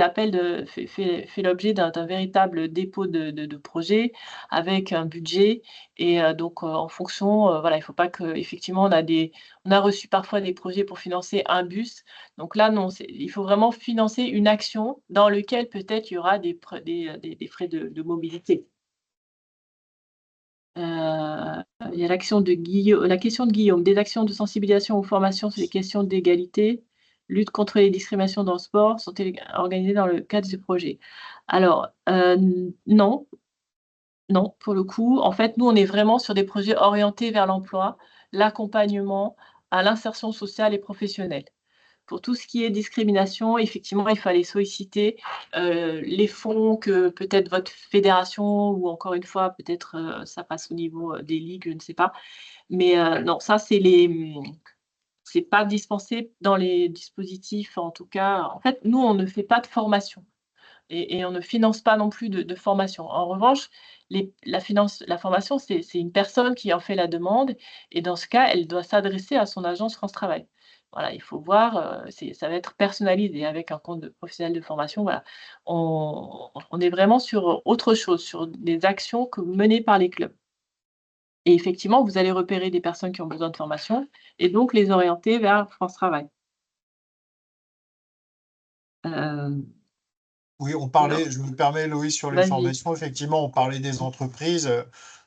[SPEAKER 1] l'objet d'un véritable dépôt de projet avec un budget et donc en fonction, voilà, il ne faut pas qu'effectivement on a reçu parfois des projets pour financer un bus. Donc là, non, il faut vraiment financer une action dans laquelle peut-être il y aura des frais de mobilité. Il y a la question de Guillaume, des actions de sensibilisation ou formation sur les questions d'égalité, lutte contre les discriminations dans le sport, sont-elles organisées dans le cadre de ce projet? Alors, non, pour le coup. En fait, nous, on est vraiment sur des projets orientés vers l'emploi, l'accompagnement à l'insertion sociale et professionnelle. Pour tout ce qui est discrimination, effectivement, il fallait solliciter les fonds que peut-être votre fédération ou encore une fois, peut-être ça passe au niveau des ligues, je ne sais pas. Mais non, ça, c'est pas dispensé dans les dispositifs, en tout cas. En fait, nous, on ne fait pas de formation et on ne finance pas non plus de formation. En revanche, la formation, c'est une personne qui en fait la demande et dans ce cas, elle doit s'adresser à son agence France Travail. Voilà, il faut voir, ça va être personnalisé avec un compte de professionnel de formation. Voilà. On est vraiment sur autre chose, sur des actions menées par les clubs. Et effectivement, vous allez repérer des personnes qui ont besoin de formation et donc les orienter vers France Travail.
[SPEAKER 5] Oui, on parlait, je me permets, Loïs, sur les
[SPEAKER 1] Vas-y.
[SPEAKER 5] formations, effectivement, on parlait des entreprises.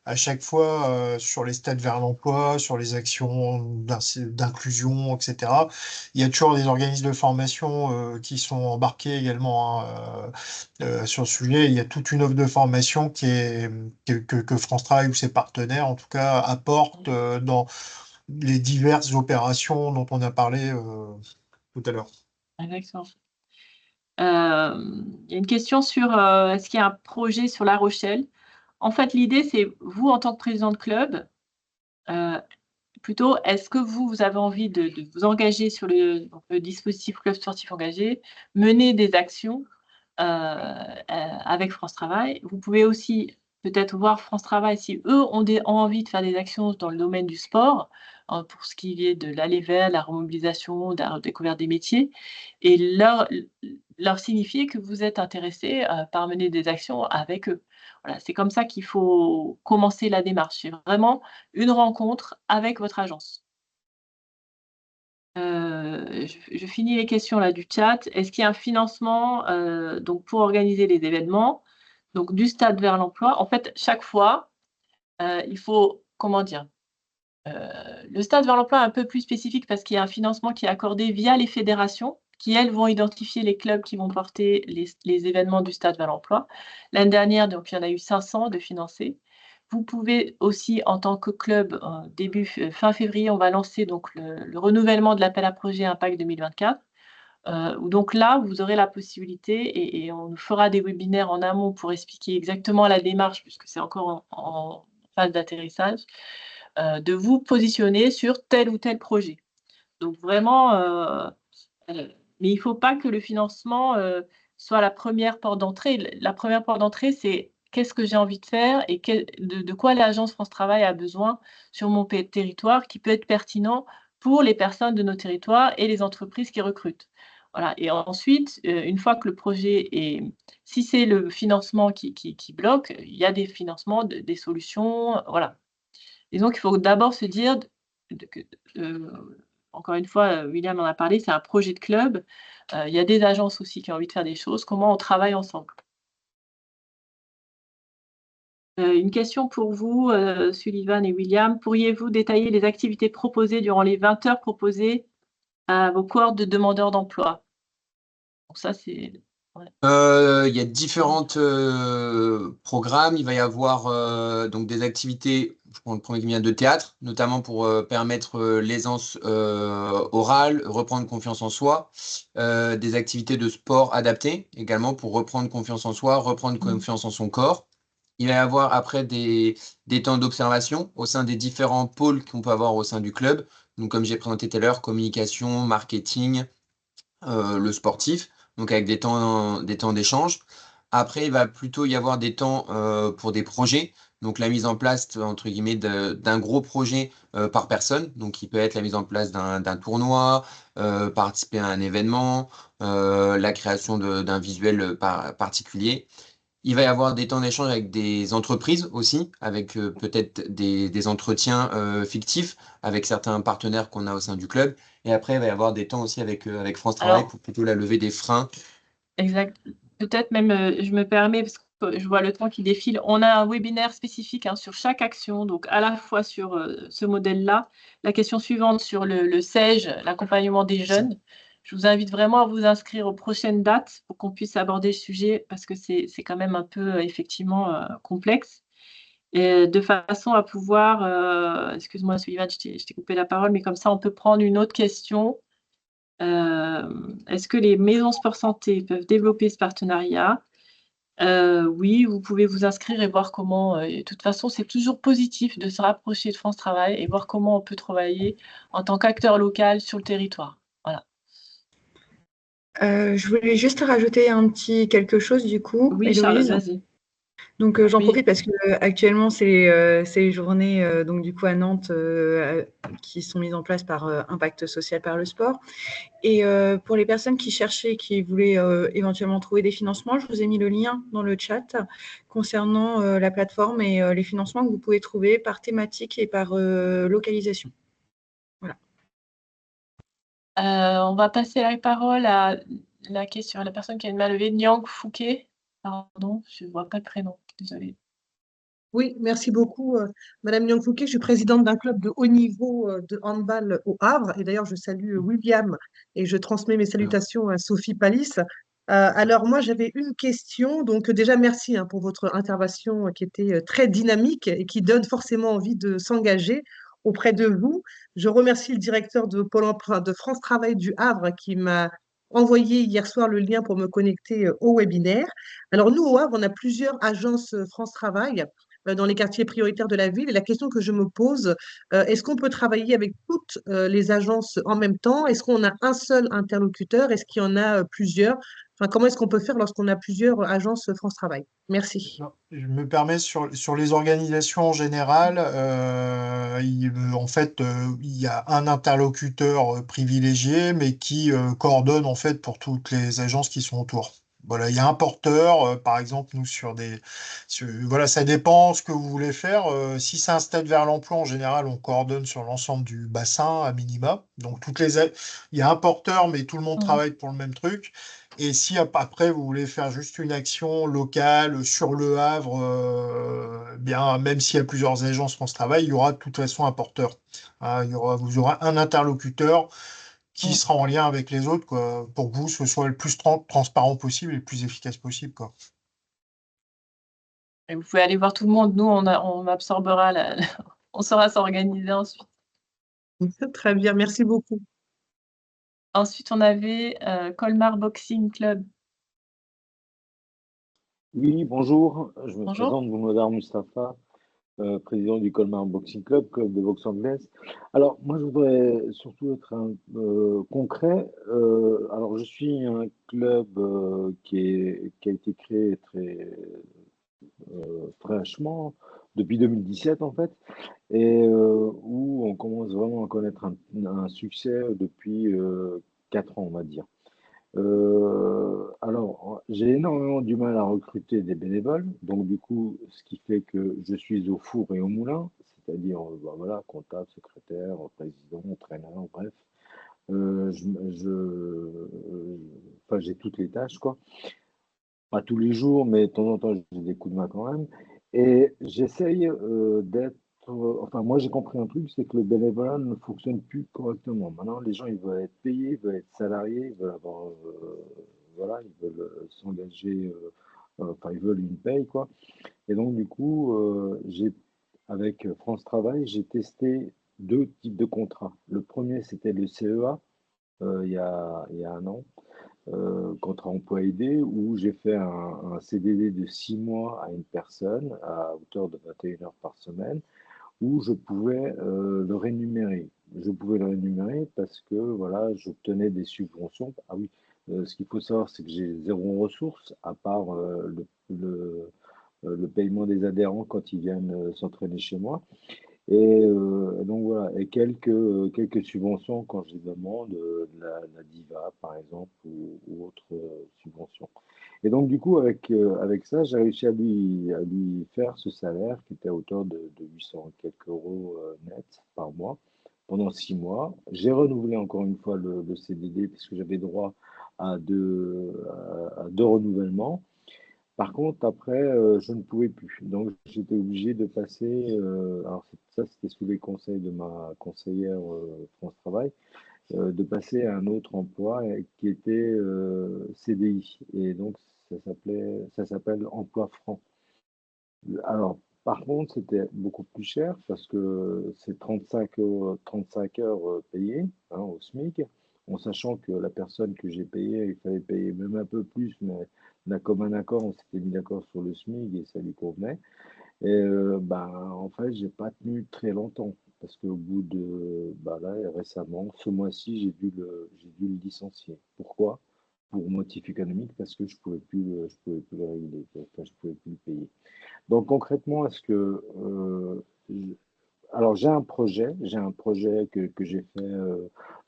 [SPEAKER 5] À chaque fois, sur les stades vers l'emploi, sur les actions d'inclusion, etc., il y a toujours des organismes de formation qui sont embarqués également sur le sujet. Il y a toute une offre de formation que France Travail ou ses partenaires, en tout cas, apportent dans les diverses opérations dont on a parlé tout à l'heure.
[SPEAKER 1] Exactement. Il y a une question sur est-ce qu'il y a un projet sur La Rochelle? En fait, l'idée, c'est vous, en tant que président de club, plutôt, est-ce que vous avez envie de vous engager sur le dispositif club sportif engagé, mener des actions avec France Travail? Vous pouvez aussi peut-être voir France Travail si eux ont envie de faire des actions dans le domaine du sport, pour ce qui est de l'aller vers, la remobilisation, de la découverte des métiers et leur signifier que vous êtes intéressé, par mener des actions avec eux. Voilà, c'est comme ça qu'il faut commencer la démarche. C'est vraiment une rencontre avec votre agence. Je finis les questions là du chat. Est-ce qu'il y a un financement, donc pour organiser les événements, donc du stade vers l'emploi? En fait, chaque fois, il faut comment dire? Le stade vers l'emploi est un peu plus spécifique parce qu'il y a un financement qui est accordé via les fédérations qui, elles, vont identifier les clubs qui vont porter les événements du stade vers l'emploi. L'année dernière, donc il y en a eu 500 de financés. Vous pouvez aussi, en tant que club, fin février, on va lancer donc le renouvellement de l'appel à projet Impact 2024. Où donc là, vous aurez la possibilité et on fera des webinaires en amont pour expliquer exactement la démarche puisque c'est encore en phase d'atterrissage, de vous positionner sur tel ou tel projet. Donc vraiment, mais il ne faut pas que le financement, soit la première porte d'entrée. La première porte d'entrée, c'est qu'est-ce que j'ai envie de faire et de quoi l'agence France Travail a besoin sur mon territoire qui peut être pertinent pour les personnes de nos territoires et les entreprises qui recrutent. Voilà et ensuite, une fois que le projet est si c'est le financement qui bloque, il y a des financements, des solutions, voilà. Et donc il faut d'abord se dire que, encore une fois, William en a parlé, c'est un projet de club. Il y a des agences aussi qui ont envie de faire des choses. Comment on travaille ensemble? Une question pour vous, Sullivan et William. Pourriez-vous détailler les activités proposées durant les 20 heures proposées à vos cohortes de demandeurs d'emploi? Donc ça, c'est... Ouais.
[SPEAKER 6] Il y a différents programmes. Il va y avoir donc des activités, je prends le premier qui vient de théâtre, notamment pour permettre l'aisance orale, reprendre confiance en soi. Des activités de sport adaptées également pour reprendre confiance en soi, reprendre confiance en son corps. Il va y avoir après des temps d'observation au sein des différents pôles qu'on peut avoir au sein du club. Donc, comme j'ai présenté tout à l'heure, communication, marketing, le sportif, donc avec des temps d'échange. Après, il va plutôt y avoir des temps pour des projets, donc la mise en place, entre guillemets, d'un gros projet par personne, donc qui peut être la mise en place d'un tournoi, participer à un événement, la création d'un visuel particulier. Il va y avoir des temps d'échange avec des entreprises aussi, avec peut-être des entretiens fictifs avec certains partenaires qu'on a au sein du club. Et après, il va y avoir des temps aussi avec France Travail pour plutôt la levée des freins.
[SPEAKER 1] Exact. Peut-être même, je me permets, parce que je vois le temps qui défile, on a un webinaire spécifique sur chaque action, donc à la fois sur ce modèle-là. La question suivante sur le SEJ, l'accompagnement des jeunes. Je vous invite vraiment à vous inscrire aux prochaines dates pour qu'on puisse aborder le sujet parce que c'est quand même un peu effectivement complexe. Et de façon à pouvoir, excuse-moi Sullivan, je t'ai coupé la parole, mais comme ça on peut prendre une autre question. Est-ce que les maisons sport santé peuvent développer ce partenariat? Oui, vous pouvez vous inscrire et voir comment. De toute façon, c'est toujours positif de se rapprocher de France Travail et voir comment on peut travailler en tant qu'acteur local sur le territoire. Voilà.
[SPEAKER 2] Je voulais juste rajouter un petit quelque chose du coup,
[SPEAKER 1] Oui, Charlotte,
[SPEAKER 2] Héloïse.
[SPEAKER 1] vas-y.
[SPEAKER 2] Donc j'en
[SPEAKER 1] Oui.
[SPEAKER 2] profite parce que actuellement c'est les journées donc du coup à Nantes qui sont mises en place par Impact Social par le sport. Et pour les personnes qui cherchaient, qui voulaient éventuellement trouver des financements, je vous ai mis le lien dans le chat concernant la plateforme et les financements que vous pouvez trouver par thématique et par localisation. Voilà.
[SPEAKER 1] On va passer la parole à la personne qui a une main levée, Nyang Fouquet. Pardon, je ne vois pas le prénom, désolée.
[SPEAKER 9] Oui, merci beaucoup, Madame Nyang Fouquet. Je suis présidente d'un club de haut niveau de handball au Havre. Et d'ailleurs, je salue William et je transmets mes salutations à Sophie Palis. Alors, moi, j'avais une question. Donc, déjà, merci pour votre intervention qui était très dynamique et qui donne forcément envie de s'engager auprès de vous. Je remercie le directeur de Pôle emploi de France Travail du Havre qui m'a envoyé hier soir le lien pour me connecter au webinaire. Alors, nous, au Havre, on a plusieurs agences France Travail. dans les quartiers prioritaires de la ville. Et la question que je me pose, est-ce qu'on peut travailler avec toutes les agences en même temps? Est-ce qu'on a un seul interlocuteur? Est-ce qu'il y en a plusieurs? Enfin, comment est-ce qu'on peut faire lorsqu'on a plusieurs agences France Travail? Merci.
[SPEAKER 5] Non, je me permets sur les organisations en général, en fait, il y a un interlocuteur privilégié, mais qui coordonne en fait pour toutes les agences qui sont autour. Voilà, il y a un porteur, par exemple, nous voilà, ça dépend ce que vous voulez faire. Si c'est un stade vers l'emploi, en général, on coordonne sur l'ensemble du bassin à minima. Donc il y a un porteur, mais tout le monde travaille pour le même truc. Et si après vous voulez faire juste une action locale sur Le Havre, bien même s'il y a plusieurs agences France Travail, il y aura de toute façon un porteur. Hein, vous aurez un interlocuteur qui sera en lien avec les autres, quoi, pour que vous ce soit le plus transparent possible et le plus efficace possible, quoi.
[SPEAKER 1] Et vous pouvez aller voir tout le monde. Nous, on absorbera on saura s'organiser ensuite.
[SPEAKER 9] Très bien, merci beaucoup.
[SPEAKER 1] Ensuite, on avait Colmar Boxing Club.
[SPEAKER 10] Oui, bonjour, je me
[SPEAKER 1] Bonjour.
[SPEAKER 10] présente, Boumoudar Mustafa, président du Colmar Boxing Club, club de boxe anglaise. Alors, moi, je voudrais surtout être concret. Alors, je suis un club qui a été créé très fraîchement, depuis 2017 en fait, et où on commence vraiment à connaître un succès depuis 4 ans, on va dire. Alors, j'ai énormément du mal à recruter des bénévoles, donc du coup, ce qui fait que je suis au four et au moulin, c'est-à-dire, voilà, comptable, secrétaire, président, entraîneur, bref. Enfin, j'ai toutes les tâches, quoi. Pas tous les jours, mais de temps en temps, j'ai des coups de main quand même. Et j'essaye d'être. Enfin, moi, j'ai compris un truc, c'est que le bénévolat ne fonctionne plus correctement. Maintenant, les gens, ils veulent être payés, ils veulent être salariés, ils veulent avoir. Voilà, ils veulent s'engager. Enfin, ils veulent une paye, quoi. Et donc, du coup, avec France Travail, j'ai testé 2 types de contrats. Le premier, c'était le CEA, il y a 1 an. Contrat emploi aidé où j'ai fait un CDD de 6 mois à une personne à hauteur de 21 heures par semaine où je pouvais le rémunérer. Je pouvais le rémunérer parce que voilà, j'obtenais des subventions. Ah oui, ce qu'il faut savoir, c'est que j'ai 0 ressources à part le paiement des adhérents quand ils viennent s'entraîner chez moi. Et donc voilà, et quelques subventions quand je les demande, la Diva par exemple, ou autres subventions. Et donc du coup, avec ça, j'ai réussi à lui faire ce salaire qui était à hauteur de 800 quelques euros net par mois pendant 6 mois. J'ai renouvelé encore une fois le CDD parce que j'avais droit à deux renouvellements. Par contre, après, je ne pouvais plus. Donc, j'étais obligé de passer. Alors, ça, c'était sous les conseils de ma conseillère France Travail, de passer à un autre emploi qui était CDI. Et donc, ça s'appelle emploi franc. Alors, par contre, c'était beaucoup plus cher parce que c'est 35 heures payées hein, au SMIC, en sachant que la personne que j'ai payée, il fallait payer même un peu plus, mais d'un commun accord, on s'était mis d'accord sur le SMIC et ça lui convenait. Et ben, en fait, j'ai pas tenu très longtemps parce qu'au bout de, bah là, récemment, ce mois-ci, j'ai dû le licencier. Pourquoi? Pour motif économique, parce que je pouvais plus le régler, enfin, je pouvais plus le payer. Donc concrètement, est-ce que alors j'ai un projet que j'ai fait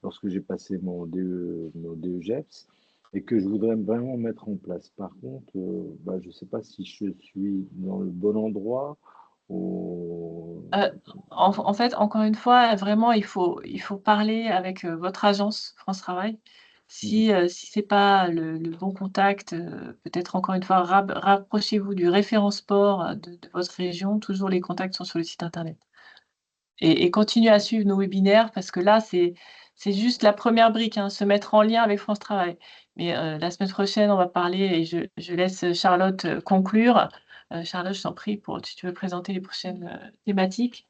[SPEAKER 10] lorsque j'ai passé mon DEGEPS et que je voudrais vraiment mettre en place. Par contre, bah, je ne sais pas si je suis dans le bon endroit ou
[SPEAKER 1] En fait, encore une fois, vraiment, il faut parler avec votre agence France Travail. Si ce n'est pas le bon contact, peut-être encore une fois, rapprochez-vous du référent sport de votre région. Toujours les contacts sont sur le site internet. Et continuez à suivre nos webinaires parce que là, c'est juste la première brique, hein, se mettre en lien avec France Travail. Mais la semaine prochaine, on va parler et je laisse Charlotte conclure. Charlotte, je t'en prie, si tu veux présenter les prochaines thématiques.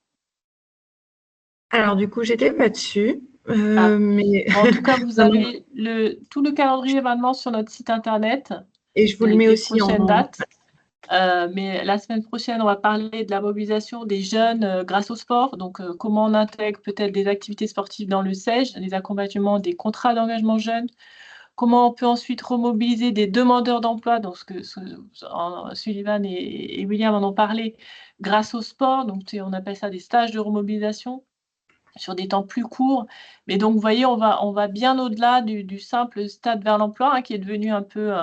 [SPEAKER 2] Alors du coup, j'étais pas dessus,
[SPEAKER 1] Ah.
[SPEAKER 2] mais
[SPEAKER 1] Bon, en tout cas, vous
[SPEAKER 2] non, non,
[SPEAKER 1] avez tout le calendrier événements sur notre site internet.
[SPEAKER 2] et je vous le mets
[SPEAKER 1] des
[SPEAKER 2] aussi
[SPEAKER 1] prochaines dates. Mais la semaine prochaine, on va parler de la mobilisation des jeunes grâce au sport. Donc, comment on intègre peut-être des activités sportives dans le SEJ, les accompagnements des contrats d'engagement jeunes. Comment on peut ensuite remobiliser des demandeurs d'emploi, donc Sullivan et William en ont parlé, grâce au sport. Donc, on appelle ça des stages de remobilisation sur des temps plus courts. Mais donc, vous voyez, on va bien au-delà du simple stade vers l'emploi, qui est devenu un peu,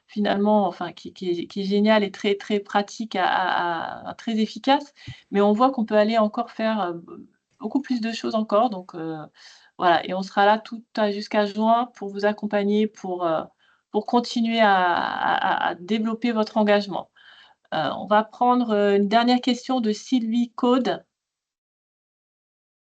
[SPEAKER 1] finalement, enfin, qui est génial et très, très pratique, très efficace. Mais on voit qu'on peut aller encore faire beaucoup plus de choses encore. Donc, voilà, et on sera là jusqu'à juin pour vous accompagner, pour continuer à développer votre engagement. On va prendre une dernière question de Sylvie Caude.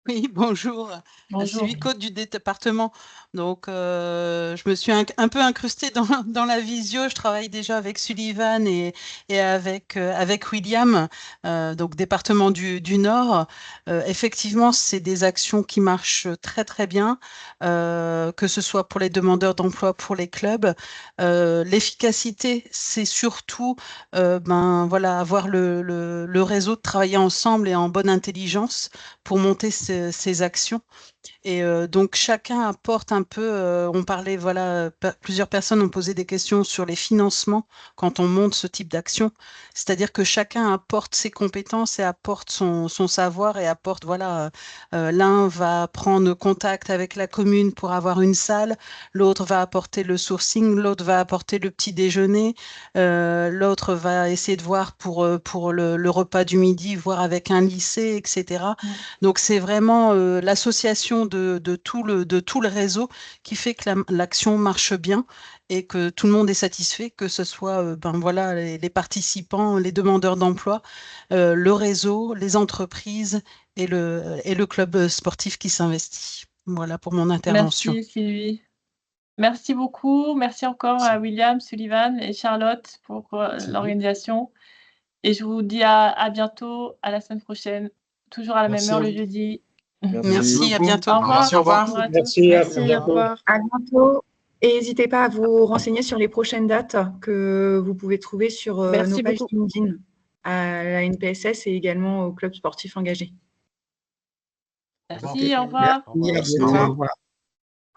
[SPEAKER 11] Oui, bonjour.
[SPEAKER 1] Bonjour.
[SPEAKER 11] Sylvie Caude du département. Donc, je me suis un peu incrustée dans la visio. Je travaille déjà avec Sullivan et avec William, donc département du Nord. Effectivement, c'est des actions qui marchent très, très bien, que ce soit pour les demandeurs d'emploi, pour les clubs. L'efficacité, c'est surtout voilà, avoir le réseau, de travailler ensemble et en bonne intelligence pour monter ces actions. Et donc, chacun apporte un peu, on parlait, voilà, plusieurs personnes ont posé des questions sur les financements quand on monte ce type d'action. C'est-à-dire que chacun apporte ses compétences et apporte son savoir et apporte, voilà, l'un va prendre contact avec la commune pour avoir une salle, l'autre va apporter le sourcing, l'autre va apporter le petit déjeuner, l'autre va essayer de voir pour le repas du midi, voir avec un lycée, etc. Donc, c'est vraiment l'association de tout le réseau qui fait que l'action marche bien et que tout le monde est satisfait, que ce soit voilà, les participants, les demandeurs d'emploi, le réseau, les entreprises et le club sportif qui s'investit. Voilà pour mon intervention.
[SPEAKER 1] Merci Sylvie. Merci beaucoup. Merci encore à William, Sullivan et Charlotte pour l'organisation. Et je vous dis à bientôt, à la semaine prochaine, toujours à la même heure le jeudi.
[SPEAKER 11] Merci, à bientôt.
[SPEAKER 1] Au revoir.
[SPEAKER 6] Merci, au revoir.
[SPEAKER 1] Bonjour à tous.
[SPEAKER 5] Merci, à
[SPEAKER 8] Merci, au
[SPEAKER 5] bientôt.
[SPEAKER 8] revoir.
[SPEAKER 2] À bientôt. Et n'hésitez pas à vous renseigner sur les prochaines dates que vous pouvez trouver sur
[SPEAKER 8] Merci
[SPEAKER 2] nos pages
[SPEAKER 8] beaucoup.
[SPEAKER 2] LinkedIn, à la NPSS et également au club sportif engagé.
[SPEAKER 1] Merci, au revoir.
[SPEAKER 5] Merci, à
[SPEAKER 6] Au
[SPEAKER 5] bientôt.
[SPEAKER 6] revoir.
[SPEAKER 5] Au revoir.